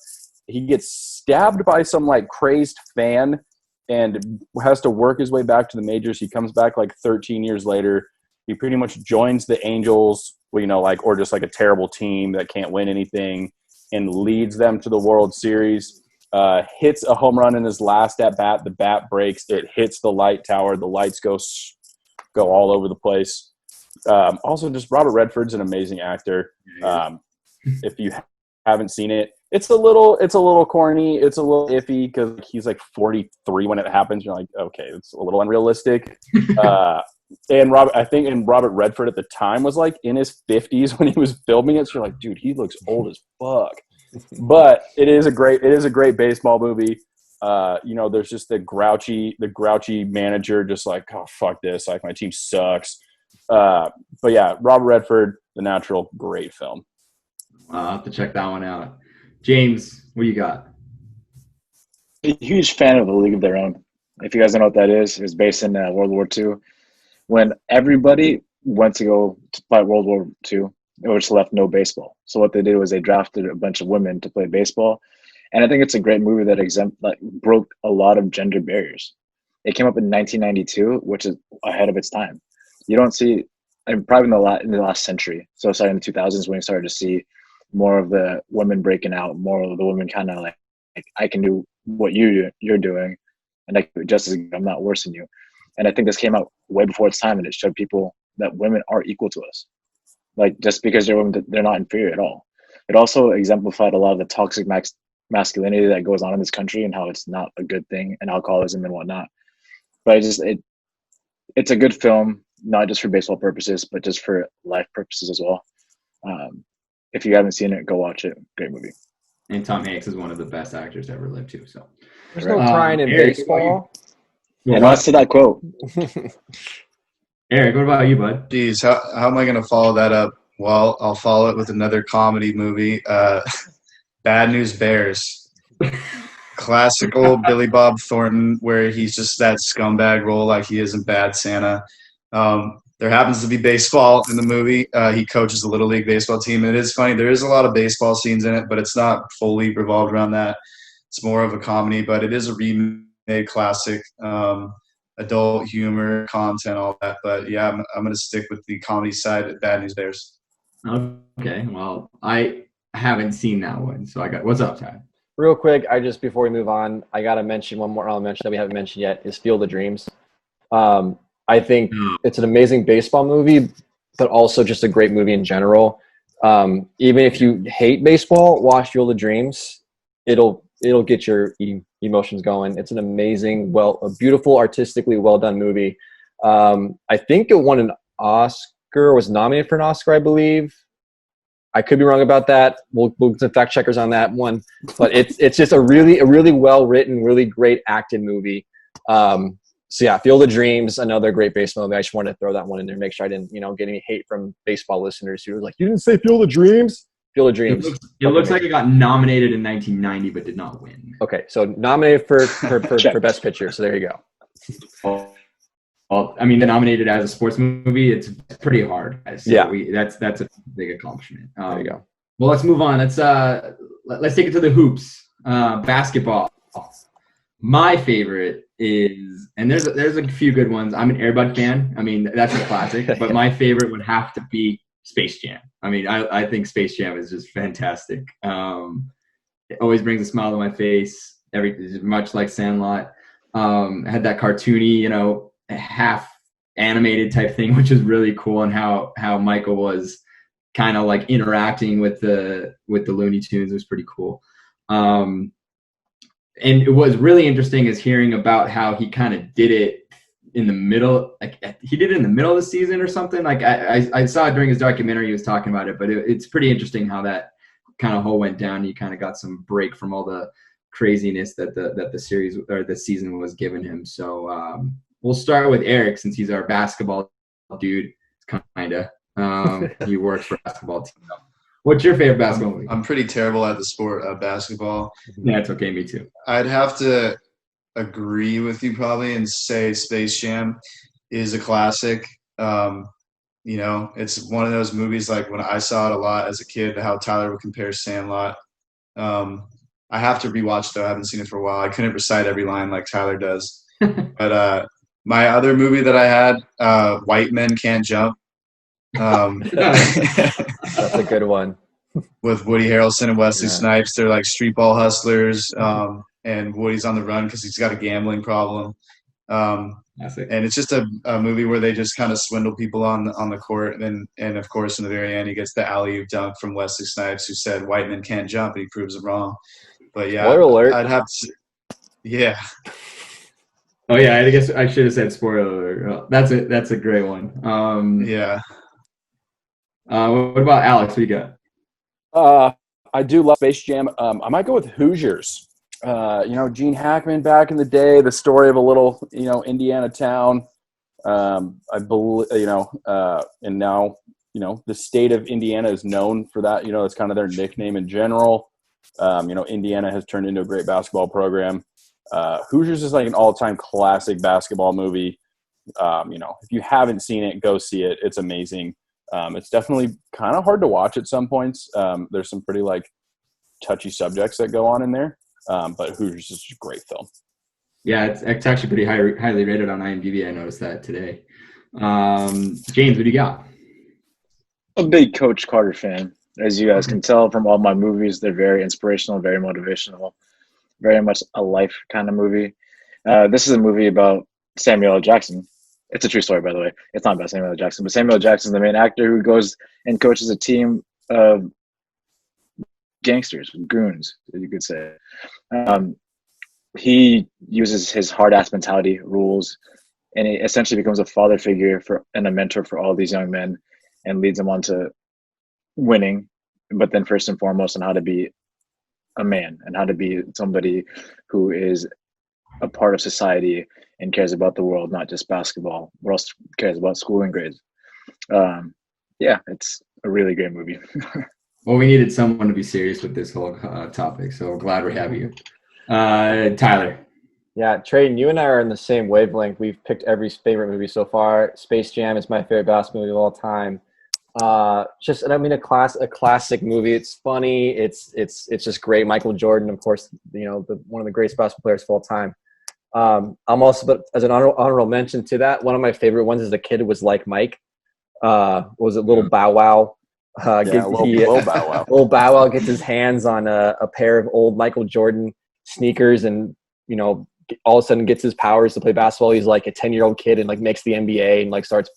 He gets stabbed by some crazed fan and has to work his way back to the majors. He comes back 13 years later. He pretty much joins the Angels, or just a terrible team that can't win anything, and leads them to the World Series. Hits a home run in his last at bat. The bat breaks. It hits the light tower. The lights go all over the place. Also, just Robert Redford's an amazing actor. If you haven't seen it, it's a little corny. It's a little iffy because he's 43 when it happens. You're like, okay, it's a little unrealistic. And Robert Redford at the time was in his 50s when he was filming it. So you're like, dude, he looks old as fuck. But it is a great baseball movie. There's just the grouchy manager, just oh, fuck this. My team sucks. But yeah, Robert Redford, The Natural, great film. I'll have to check that one out. James, what do you got? a huge fan of the League of Their Own. If you guys don't know what that is, it's based in World War II. When everybody went to go to fight World War II, it was left no baseball. So what they did was they drafted a bunch of women to play baseball. And I think it's a great movie that broke a lot of gender barriers. It came up in 1992, which is ahead of its time. You don't see, and probably in the last century. So starting in the 2000s when you started to see more of the women breaking out, more of the women kind of like I can do what you're doing, and I can do just as good. I'm not worse than you. And I think this came out way before its time, and it showed people that women are equal to us. Like just because they're women, they're not inferior at all. It also exemplified a lot of the toxic masculinity that goes on in this country and how it's not a good thing, and alcoholism and whatnot. But it's a good film, not just for baseball purposes, but just for life purposes as well. If you haven't seen it, go watch it. Great movie. And Tom Hanks is one of the best actors to ever live too. So there's no crying in baseball. And as to that quote. Eric, what about you, bud? Geez, how am I going to follow that up? Well, I'll follow it with another comedy movie, Bad News Bears. Classical Billy Bob Thornton, where he's just that scumbag role like he is in Bad Santa. There happens to be baseball in the movie. He coaches the Little League baseball team. And it is funny. There is a lot of baseball scenes in it, but it's not fully revolved around that. It's more of a comedy, but it is a remade classic. Adult humor, content, all that. But, yeah, I'm going to stick with the comedy side of Bad News Bears. Okay. Well, I haven't seen that one. So what's up, Ty? Real quick, before we move on, I got to mention one more element that we haven't mentioned yet is Field of Dreams. I think it's an amazing baseball movie, but also just a great movie in general. Even if you hate baseball, watch Field of Dreams. It'll get your emotions going. It's an amazing, a beautiful, artistically well done movie. I think it won an Oscar, was nominated for an Oscar, I believe. I could be wrong about that. We'll get some fact checkers on that one, but it's just a really well written, really great acted movie. So yeah, Field of Dreams, another great baseball movie. I just wanted to throw that one in there, make sure I didn't, get any hate from baseball listeners who were like, "You didn't say Field of Dreams." Field of Dreams. It looks like it got nominated in 1990, but did not win. Okay, so nominated for Best Picture. So there you go. Well, I mean, nominated as a sports movie, it's pretty hard. So yeah, that's a big accomplishment. There you go. Well, let's move on. Let's take it to the hoops. Basketball. My favorite is, and there's a few good ones. I'm an Air Bud fan. I mean, that's a classic. But my favorite would have to be Space Jam. I mean, I think Space Jam is just fantastic. It always brings a smile to my face. Much like Sandlot. Had that cartoony, half animated type thing, which is really cool, and how Michael was kind of like interacting with the Looney Tunes was pretty cool. And it was really interesting is hearing about how he kind of did it in the middle, like he did it in the middle of the season or something. Like I saw it during his documentary, he was talking about it, but it's pretty interesting how that kind of whole went down. You kind of got some break from all the craziness that the series or the season was giving him. So we'll start with Eric since he's our basketball dude, kind of. He works for a basketball team. What's your favorite basketball movie? I'm pretty terrible at the sport of basketball. Yeah, it's okay. Me too. I'd have to agree with you probably and say Space Jam is a classic. It's one of those movies like when I saw it a lot as a kid, how Tyler would compare Sandlot. I have to rewatch though. I haven't seen it for a while. I couldn't recite every line like Tyler does. But my other movie that I had, White Men Can't Jump. That's a good one. With Woody Harrelson and Wesley Snipes. They're like street ball hustlers, and Woody's on the run because he's got a gambling problem. And it's just a movie where they just kind of swindle people on the court. And of course, in the very end, he gets the alley-oop dunk from Wesley Snipes, who said white men can't jump, and he proves it wrong. But yeah, spoiler alert. I'd have to, yeah. Oh yeah, I guess I should have said spoiler alert. That's a great one. Yeah. What about Alex? What you got? I do love Space Jam. I might go with Hoosiers. Gene Hackman back in the day, the story of a little, Indiana town. I believe, and now, the state of Indiana is known for that. It's kind of their nickname in general. Indiana has turned into a great basketball program. Hoosiers is like an all-time classic basketball movie. If you haven't seen it, go see it. It's amazing. It's definitely kind of hard to watch at some points. There's some pretty like touchy subjects that go on in there, but Hoosiers is a great film. Yeah, it's actually pretty highly rated on IMDb. I noticed that today. James, what do you got? I'm a big Coach Carter fan. As you guys can tell from all my movies, they're very inspirational, very motivational, very much a life kind of movie. This is a movie about Samuel L. Jackson. It's a true story, by the way. It's not about Samuel L. Jackson, but Samuel L. Jackson is the main actor who goes and coaches a team of gangsters, goons, you could say. He uses his hard-ass mentality, rules, and he essentially becomes a father figure and a mentor for all these young men and leads them on to winning, but then first and foremost on how to be a man and how to be somebody who is a part of society and cares about the world, not just basketball, but also cares about school and grades. It's a really great movie. Well, we needed someone to be serious with this whole topic, so we're glad we have you. Tyler. Yeah, Tradon, you and I are in the same wavelength. We've picked every favorite movie so far. Space Jam is my favorite basketball movie of all time. A classic movie. It's funny. It's just great. Michael Jordan, of course, one of the greatest basketball players of all time. I'm also, but as an honorable mention to that, one of my favorite ones as a kid was Like Mike. Was it Little Bow Wow? Little Bow Wow. Little Bow Wow gets his hands on a pair of old Michael Jordan sneakers, and all of a sudden gets his powers to play basketball. He's like a 10-year-old kid and like makes the NBA and like starts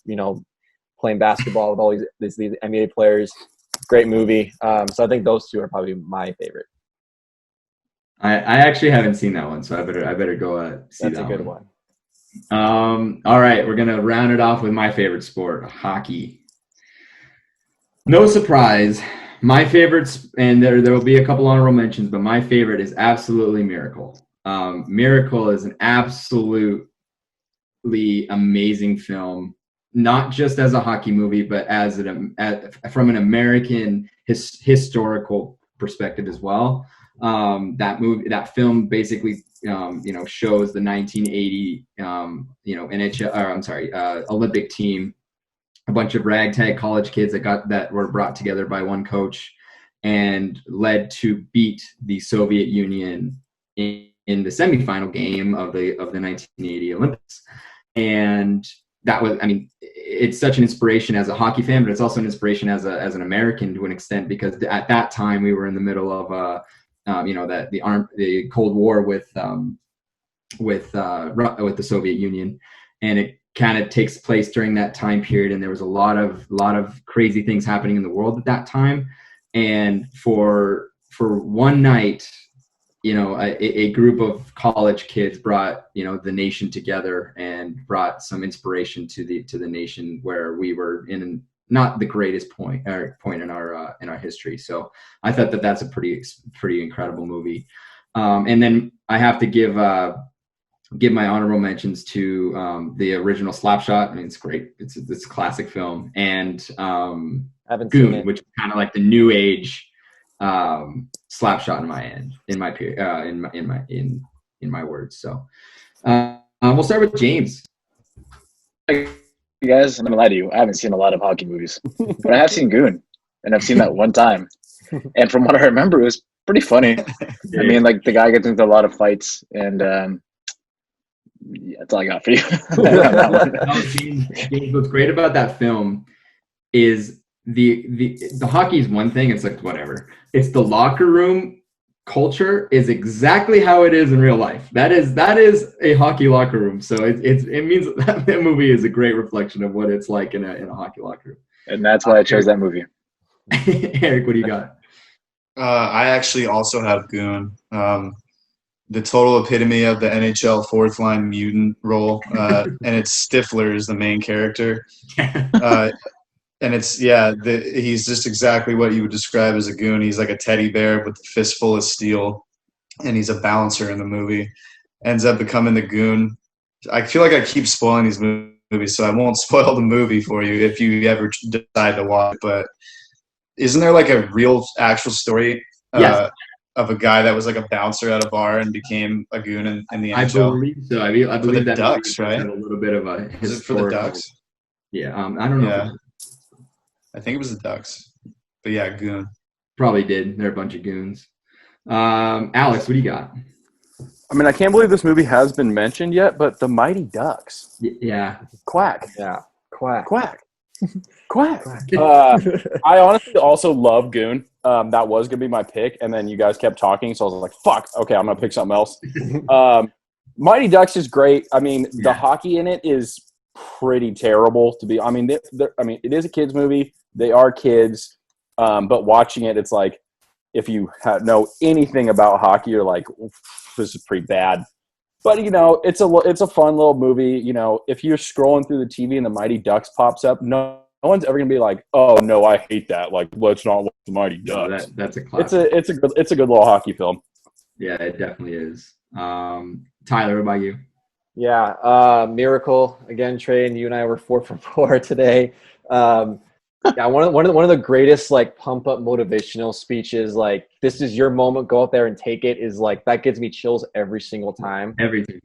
playing basketball with all these NBA players. Great movie. So I think those two are probably my favorite. I actually haven't seen that one, so I better go see that one. That's a good one. All right, we're gonna round it off with my favorite sport, hockey. No surprise, my favorites, and there will be a couple honorable mentions, but my favorite is absolutely Miracle. Miracle is an absolutely amazing film, not just as a hockey movie, but from an American historical perspective as well. That film basically, shows the 1980, Olympic team, a bunch of ragtag college kids that were brought together by one coach and led to beat the Soviet Union in the semifinal game of the 1980 Olympics. And that was, it's such an inspiration as a hockey fan, but it's also an inspiration as an American to an extent, because at that time we were in the middle of the Cold War with the Soviet Union, and it kind of takes place during that time period. And there was a lot of crazy things happening in the world at that time. And for one night, a group of college kids brought, the nation together and brought some inspiration to the nation where we were in not the greatest point in our history. So I thought that's a pretty incredible movie. And then I have to give my honorable mentions to the original Slapshot. It's great. It's a classic film. And Goon, which is kind of like the new age Slapshot in my words. So we'll start with James. You guys, I'm gonna lie to you. I haven't seen a lot of hockey movies, but I have seen Goon, and I've seen that one time. And from what I remember, it was pretty funny. Yeah. Like the guy gets into a lot of fights, and that's all I got for you. James, what's great about that film is the hockey is one thing. It's like whatever. It's the locker room culture is exactly how it is in real life. That is a hockey locker room. So it means that movie is a great reflection of what it's like in a hockey locker room. And that's why I chose that movie. Eric, what do you got? I actually also have Goon. The total epitome of the NHL fourth line mutant role, and it's Stifler is the main character. And he's just exactly what you would describe as a goon. He's like a teddy bear with a fistful of steel, and he's a bouncer in the movie. Ends up becoming the goon. I feel like I keep spoiling these movies, so I won't spoil the movie for you if you ever decide to watch it. But isn't there like a real actual story? Yes. of a guy that was like a bouncer at a bar and became a goon in the NHL? I believe so. I believe the that Ducks, right? had a little bit of a Was it for the Ducks? Yeah, I don't know. Yeah, I think it was the Ducks. But yeah, goon. Probably did. They're a bunch of goons. Alex, what do you got? I mean, I can't believe this movie has been mentioned yet, but the Mighty Ducks. Yeah. Quack. Yeah. Quack. Quack. Quack. I honestly also love Goon. That was going to be my pick, and then you guys kept talking, so I was like, fuck, okay, I'm going to pick something else. Mighty Ducks is great. I mean, the hockey in it is pretty terrible to be – I mean, it is a kid's movie. They are kids, but watching it, it's like if you know anything about hockey, you're like, this is pretty bad. But, you know, it's a fun little movie. You know, if you're scrolling through the TV and the Mighty Ducks pops up, no one's ever going to be like, oh, no, I hate that. Like, let's not watch the Mighty Ducks. No, that's a classic. It's a good little hockey film. Yeah, it definitely is. Tyler, what about you? Yeah, Miracle. Again, Trey, and you and I were 4 for 4 today. Yeah, one of the greatest like pump up motivational speeches, like this is your moment, go out there and take it, is like that gives me chills every single time. Everything.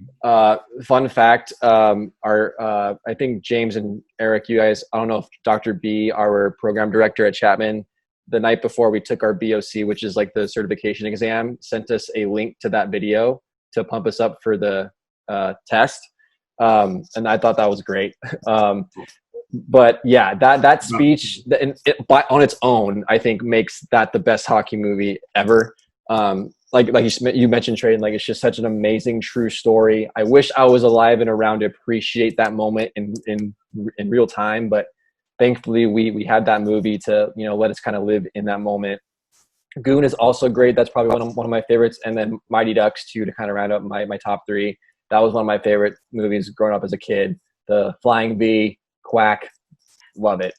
Fun fact, I think James and Eric, you guys, I don't know if Dr. B, our program director at Chapman, the night before we took our BOC, which is like the certification exam, sent us a link to that video to pump us up for the test. And I thought that was great. But yeah, that speech on its own, I think makes that the best hockey movie ever. Like you mentioned, Tradon, like it's just such an amazing true story. I wish I was alive and around to appreciate that moment in real time, but thankfully we had that movie to, you know, let us kind of live in that moment. Goon is also great. That's probably one of my favorites. And then Mighty Ducks too, to kind of round up my top 3. That was one of my favorite movies growing up as a kid. The Flying V, Quack, love it.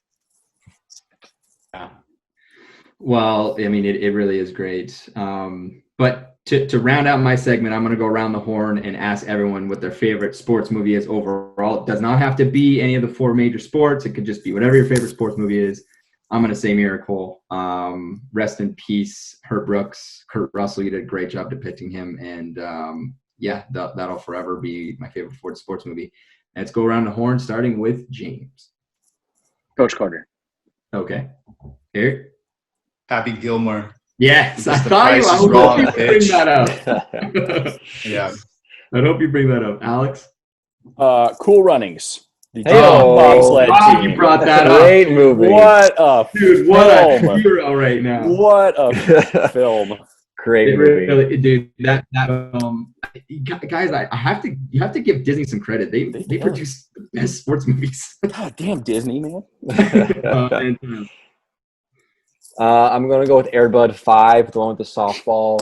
Yeah. Well, I mean, it really is great. But to round out my segment, I'm going to go around the horn and ask everyone what their favorite sports movie is overall. It does not have to be any of the 4 major sports. It could just be whatever your favorite sports movie is. I'm going to say Miracle. Rest in peace, Herb Brooks, Kurt Russell. You did a great job depicting him. And yeah, that'll forever be my favorite sports movie. Let's go around the horn, starting with James. Coach Carter. Okay. Eric? Happy Gilmore. Yes, I thought you. I hope you bring that up. Yeah. I hope you bring that up. Alex? Cool Runnings. The bobsled team. You brought that up. Great movie. What a dude, film. What a hero right now. What a film. Great movie. Really, dude, that guys, you have to give Disney some credit. They produce the best sports movies. God damn Disney, man. I'm gonna go with Air Bud 5, the one with the softball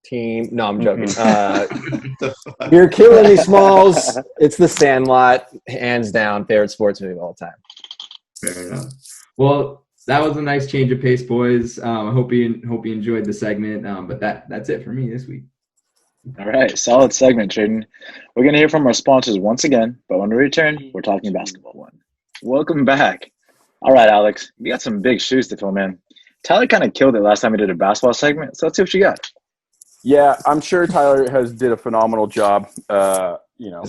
team. No, I'm joking. You're killing me, Smalls. It's The Sandlot, hands down, favorite sports movie of all time. Fair enough. Well, that was a nice change of pace, boys. I hope you enjoyed the segment. But that's it for me this week. All right, solid segment, Tradon. We're going to hear from our sponsors once again, but when we return, we're talking basketball one. Welcome back. All right, Alex, you got some big shoes to fill, man. Tyler kind of killed it last time we did a basketball segment, so let's see what you got. Yeah, I'm sure Tyler did a phenomenal job. You know,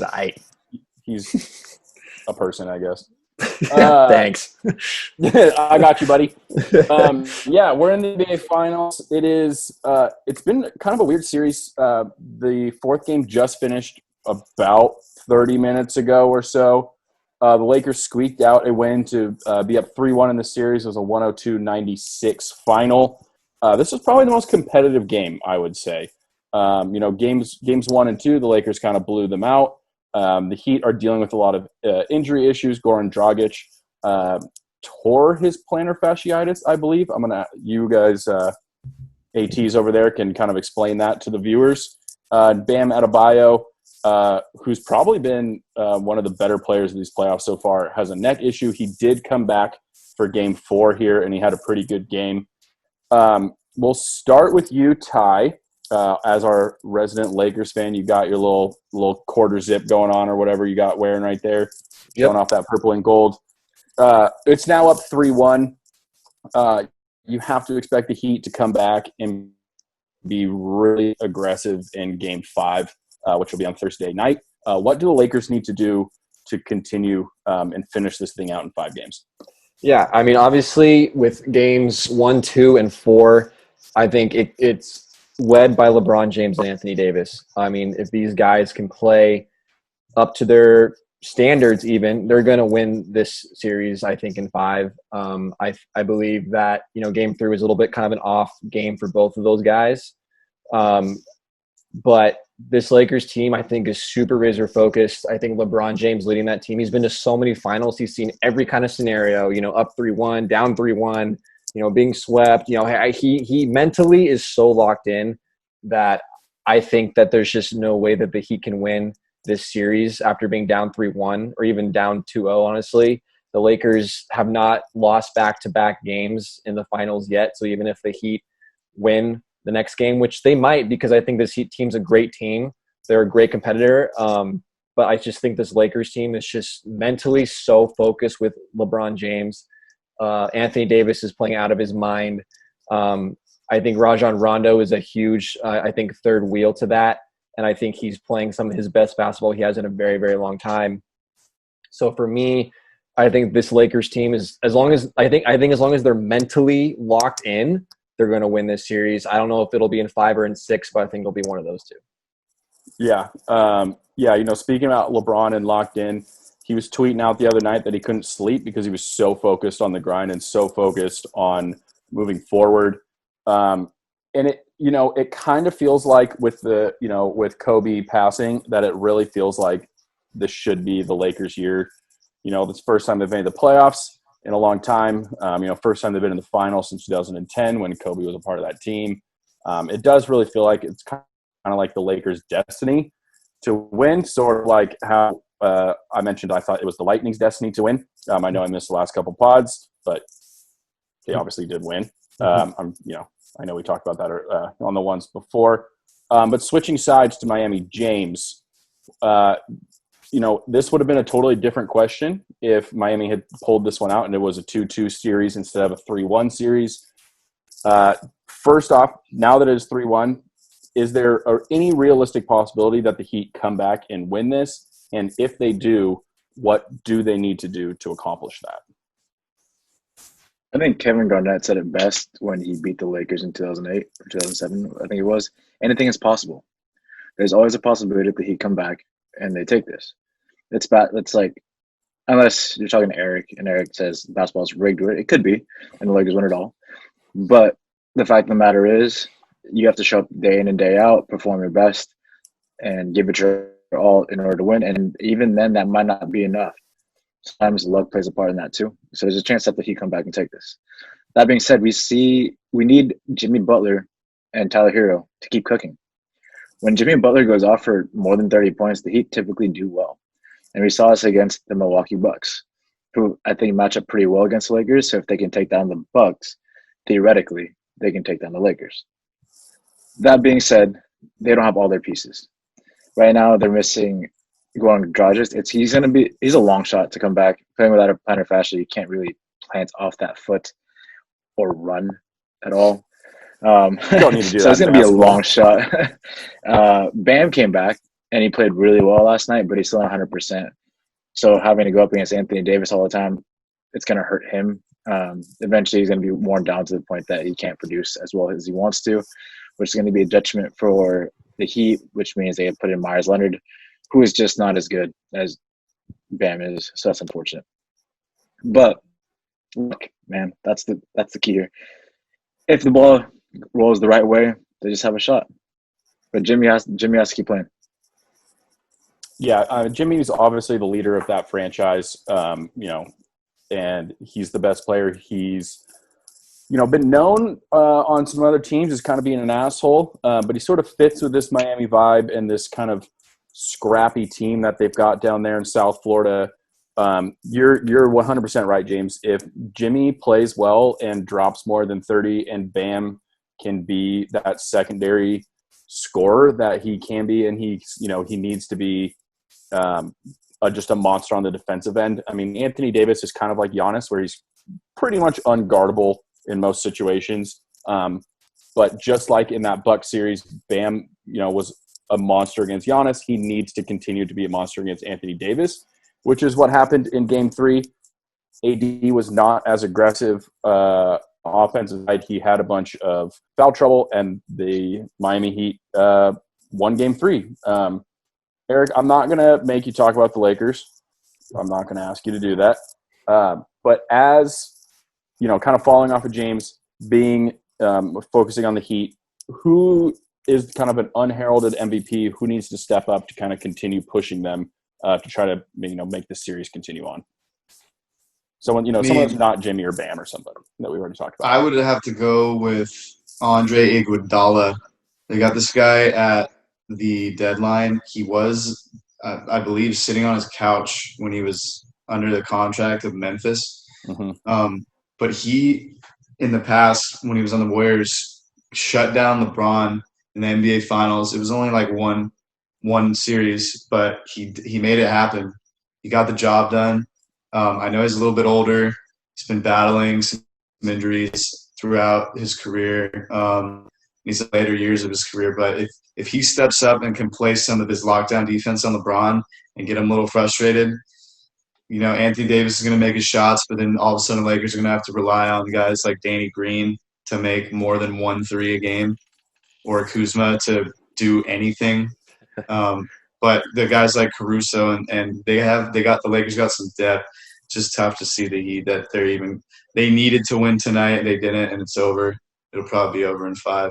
he's a person, I guess. Thanks. I got you, buddy. Yeah, we're in the NBA Finals. It's been kind of a weird series. The 4th game just finished about 30 minutes ago or so. The Lakers squeaked out a win to be up 3-1 in the series. It was a 102-96 final. This was probably the most competitive game, I would say. You know, games 1 and 2, the Lakers kind of blew them out. The Heat are dealing with a lot of injury issues. Goran Dragic tore his plantar fasciitis, I believe. You guys, ATs over there, can kind of explain that to the viewers. Bam Adebayo, who's probably been one of the better players of these playoffs so far, has a neck issue. He did come back for Game 4 here, and he had a pretty good game. We'll start with you, Ty. As our resident Lakers fan, you got your little quarter zip going on or whatever you got wearing right there, showing off that purple and gold. It's now up 3-1. You have to expect the Heat to come back and be really aggressive in Game 5, which will be on Thursday night. What do the Lakers need to do to continue and finish this thing out in 5 games? Yeah, I mean, obviously with games 1, 2, and 4, I think it's led by LeBron James and Anthony Davis. I mean, if these guys can play up to their standards even, they're going to win this series, I think, in 5. I believe that, Game 3 was a little bit kind of an off game for both of those guys. But this Lakers team, I think, is super razor focused. I think LeBron James leading that team. He's been to so many finals. He's seen every kind of scenario, up 3-1, down 3-1, being swept. He mentally is so locked in that I think that there's just no way that the Heat can win this series after being down 3-1 or even down 2-0, honestly. The Lakers have not lost back-to-back games in the finals yet. So even if the Heat win the next game, which they might, because I think this Heat team's a great team. They're a great competitor. But I just think this Lakers team is just mentally so focused with LeBron James. Anthony Davis is playing out of his mind. I think Rajon Rondo is a huge, third wheel to that. And I think he's playing some of his best basketball he has in a very, very long time. So for me, I think this Lakers team is, as long as they're mentally locked in, they're going to win this series. I don't know if it'll be in 5 or in 6, but I think it'll be one of those two. Yeah. Speaking about LeBron and locked in, he was tweeting out the other night that he couldn't sleep because he was so focused on the grind and so focused on moving forward. And it kind of feels like with with Kobe passing that it really feels like this should be the Lakers' year. This first time they've made the playoffs in a long time. First time they've been in the finals since 2010 when Kobe was a part of that team. It does really feel like it's kind of like the Lakers' destiny to win, sort of like how I mentioned I thought it was the Lightning's destiny to win. I know I missed the last couple pods, but they obviously did win. I know we talked about that on the ones before. But switching sides to Miami, James, this would have been a totally different question if Miami had pulled this one out and it was a 2-2 series instead of a 3-1 series. First off, now that it is 3-1, is there any realistic possibility that the Heat come back and win this? And if they do, what do they need to do to accomplish that? I think Kevin Garnett said it best when he beat the Lakers in 2008 or 2007, I think it was. Anything is possible. There's always a possibility that the Heat come back and they take this. It's bad. It's like, unless you're talking to Eric and Eric says basketball's rigged to it, it could be, and the Lakers win it all. But the fact of the matter is, you have to show up day in and day out, perform your best, and give it your all in order to win. And even then, that might not be enough. Sometimes luck plays a part in that too. So there's a chance that the Heat come back and take this. That being said, we need Jimmy Butler and Tyler Hero to keep cooking. When Jimmy Butler goes off for more than 30 points, the Heat typically do well. And we saw this against the Milwaukee Bucks, who I think match up pretty well against the Lakers. So if they can take down the Bucks, theoretically, they can take down the Lakers. That being said, they don't have all their pieces. Right now, they're missing Goran Dragic. He's a long shot to come back. Playing without a plantar fascia, you can't really plant off that foot or run at all. You don't need to do so that it's going to be a long shot. Bam came back, and he played really well last night, but he's still not 100%. So having to go up against Anthony Davis all the time, it's going to hurt him. Eventually, he's going to be worn down to the point that he can't produce as well as he wants to, which is going to be a detriment for the Heat, which means they have put in Myers Leonard, who is just not as good as Bam is. So that's unfortunate. But look, man, that's the key here. If the ball rolls the right way, they just have a shot. But Jimmy has to keep playing. Yeah, Jimmy's obviously the leader of that franchise, and he's the best player. He's, been known on some other teams as kind of being an asshole, but he sort of fits with this Miami vibe and this kind of scrappy team that they've got down there in South Florida. You're 100% right, James. If Jimmy plays well and drops more than 30 and Bam can be that secondary scorer that he can be, and he needs to be just a monster on the defensive end. I mean, Anthony Davis is kind of like Giannis, where he's pretty much unguardable in most situations. But But just like in that Bucks series, Bam, was a monster against Giannis. He needs to continue to be a monster against Anthony Davis, which is what happened in Game 3. AD was not as aggressive offensive side. He had a bunch of foul trouble, and the Miami Heat won Game 3. Eric, I'm not going to make you talk about the Lakers. I'm not going to ask you to do that. But as, kind of falling off of James, focusing on the Heat, who is kind of an unheralded MVP who needs to step up to kind of continue pushing them to try to, make this series continue on? Someone that's not Jimmy or Bam or somebody that we already talked about. I would have to go with Andre Iguodala. They got this guy at the deadline. He was, I believe, sitting on his couch when he was under the contract of Memphis. Mm-hmm. But he, in the past, when he was on the Warriors, shut down LeBron in the NBA Finals. It was only like one series, but he made it happen. He got the job done. I know he's a little bit older. He's been battling some injuries throughout his career. He's in the later years of his career. But if he steps up and can play some of his lockdown defense on LeBron and get him a little frustrated, Anthony Davis is going to make his shots, but then all of a sudden the Lakers are going to have to rely on guys like Danny Green to make more than 1 3 a game, or Kuzma to do anything. But the guys like Caruso and the Lakers got some depth. It's just tough to see the Heat that they needed to win tonight. They didn't, and it's over. It'll probably be over in 5.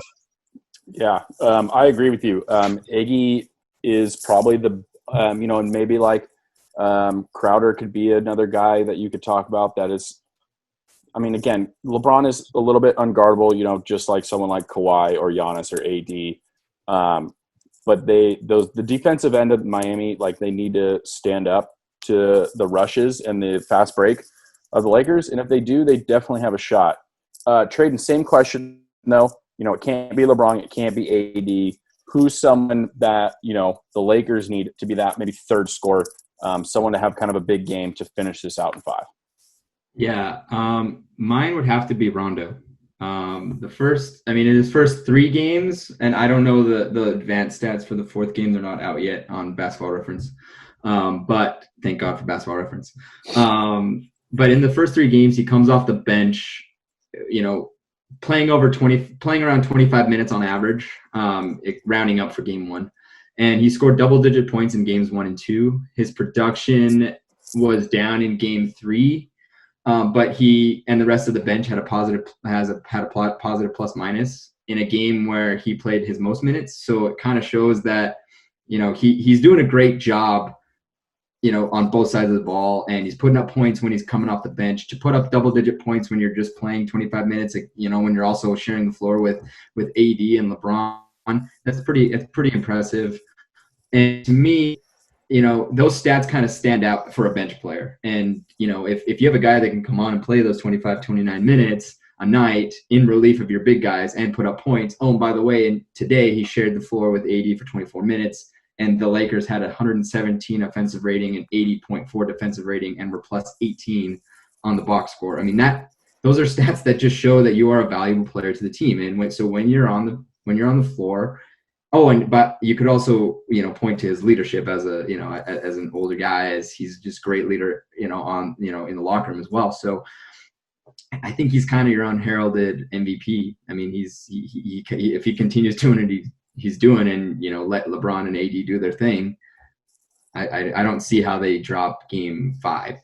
Yeah, I agree with you. Iggy is probably and maybe like Crowder could be another guy that you could talk about. That is, again, LeBron is a little bit unguardable, just like someone like Kawhi or Giannis or AD. But the defensive end of Miami, like, they need to stand up to the rushes and the fast break of the Lakers. And if they do, they definitely have a shot. Tradon, same question. No, it can't be LeBron. It can't be AD. Who's someone that, the Lakers need to be that maybe third scorer, someone to have kind of a big game to finish this out in 5? Yeah, mine would have to be Rondo. In his first 3 games, and I don't know the advanced stats for the 4th game. They're not out yet on Basketball Reference. But thank God for Basketball Reference. But in the first 3 games, he comes off the bench, playing around 25 minutes on average, rounding up for game 1. And he scored double-digit points in games 1 and 2. His production was down in game 3. But he and the rest of the bench had a positive plus minus in a game where he played his most minutes. So it kind of shows that, he's doing a great job, on both sides of the ball, and he's putting up points when he's coming off the bench. To put up double-digit points when you're just playing 25 minutes, when you're also sharing the floor with AD and LeBron, it's pretty impressive. And to me, those stats kind of stand out for a bench player. And, if you have a guy that can come on and play those 25, 29 minutes a night in relief of your big guys and put up points. Oh, and by the way, and today he shared the floor with AD for 24 minutes, and the Lakers had 117 offensive rating and 80.4 defensive rating and were plus 18 on the box score. Those are stats that just show that you are a valuable player to the team. And when you're on the floor, but you could also, point to his leadership as as an older guy, as he's just a great leader, in the locker room as well. So I think he's kind of your unheralded MVP. If he continues doing it, he's doing, and, let LeBron and AD do their thing, I don't see how they drop game 5,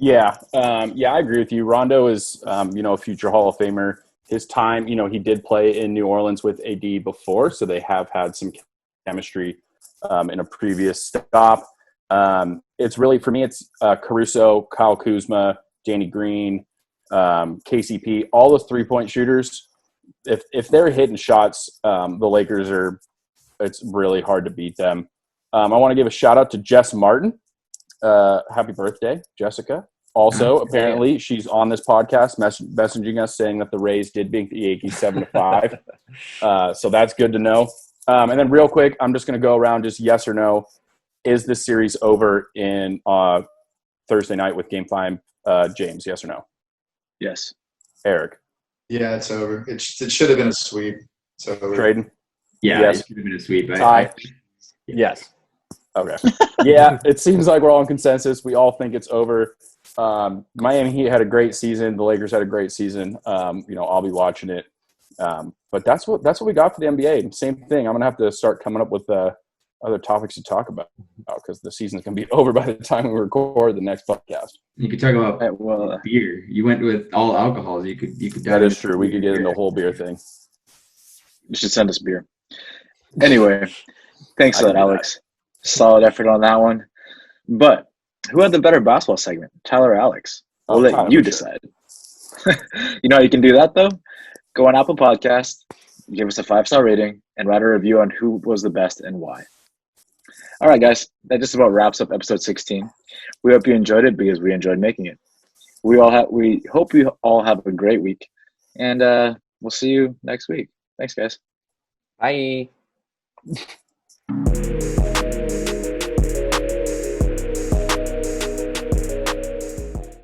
Yeah. I agree with you. Rondo is, a future Hall of Famer. His time, he did play in New Orleans with AD before, so they have had some chemistry in a previous stop. It's really, for me, it's Caruso, Kyle Kuzma, Danny Green, KCP, all those 3-point shooters. If they're hitting shots, the Lakers it's really hard to beat them. I want to give a shout out to Jess Martin. Happy birthday, Jessica. Also, apparently, she's on this podcast messaging us saying that the Rays did beat the Yankees 7-5. So that's good to know. And then real quick, I'm just going to go around just yes or no. Is this series over in Thursday night with Game 5? James, yes or no? Yes. Eric? Yeah, it's over. It should have been a sweep. It's over. Tradon? Yeah, Yes. it should have been a sweep. Ty? Yes. Okay. Yeah, it seems like we're all in consensus. We all think it's over. Miami Heat had a great season. The Lakers had a great season. I'll be watching it. But that's what we got for the NBA. Same thing. I'm gonna have to start coming up with other topics to talk about because the season's gonna be over by the time we record the next podcast. You could talk about beer. You went with all alcohols. You could. That is true. We could get into the whole beer thing. You should send us beer. Anyway, thanks for that, Alex. Solid effort on that one. But who had the better basketball segment, Tyler or Alex? I'll let you decide. You know how you can do that, though? Go on Apple Podcast, give us a 5-star rating, and write a review on who was the best and why. All right, guys. That just about wraps up episode 16. We hope you enjoyed it because we enjoyed making it. We hope you all have a great week, and we'll see you next week. Thanks, guys. Bye.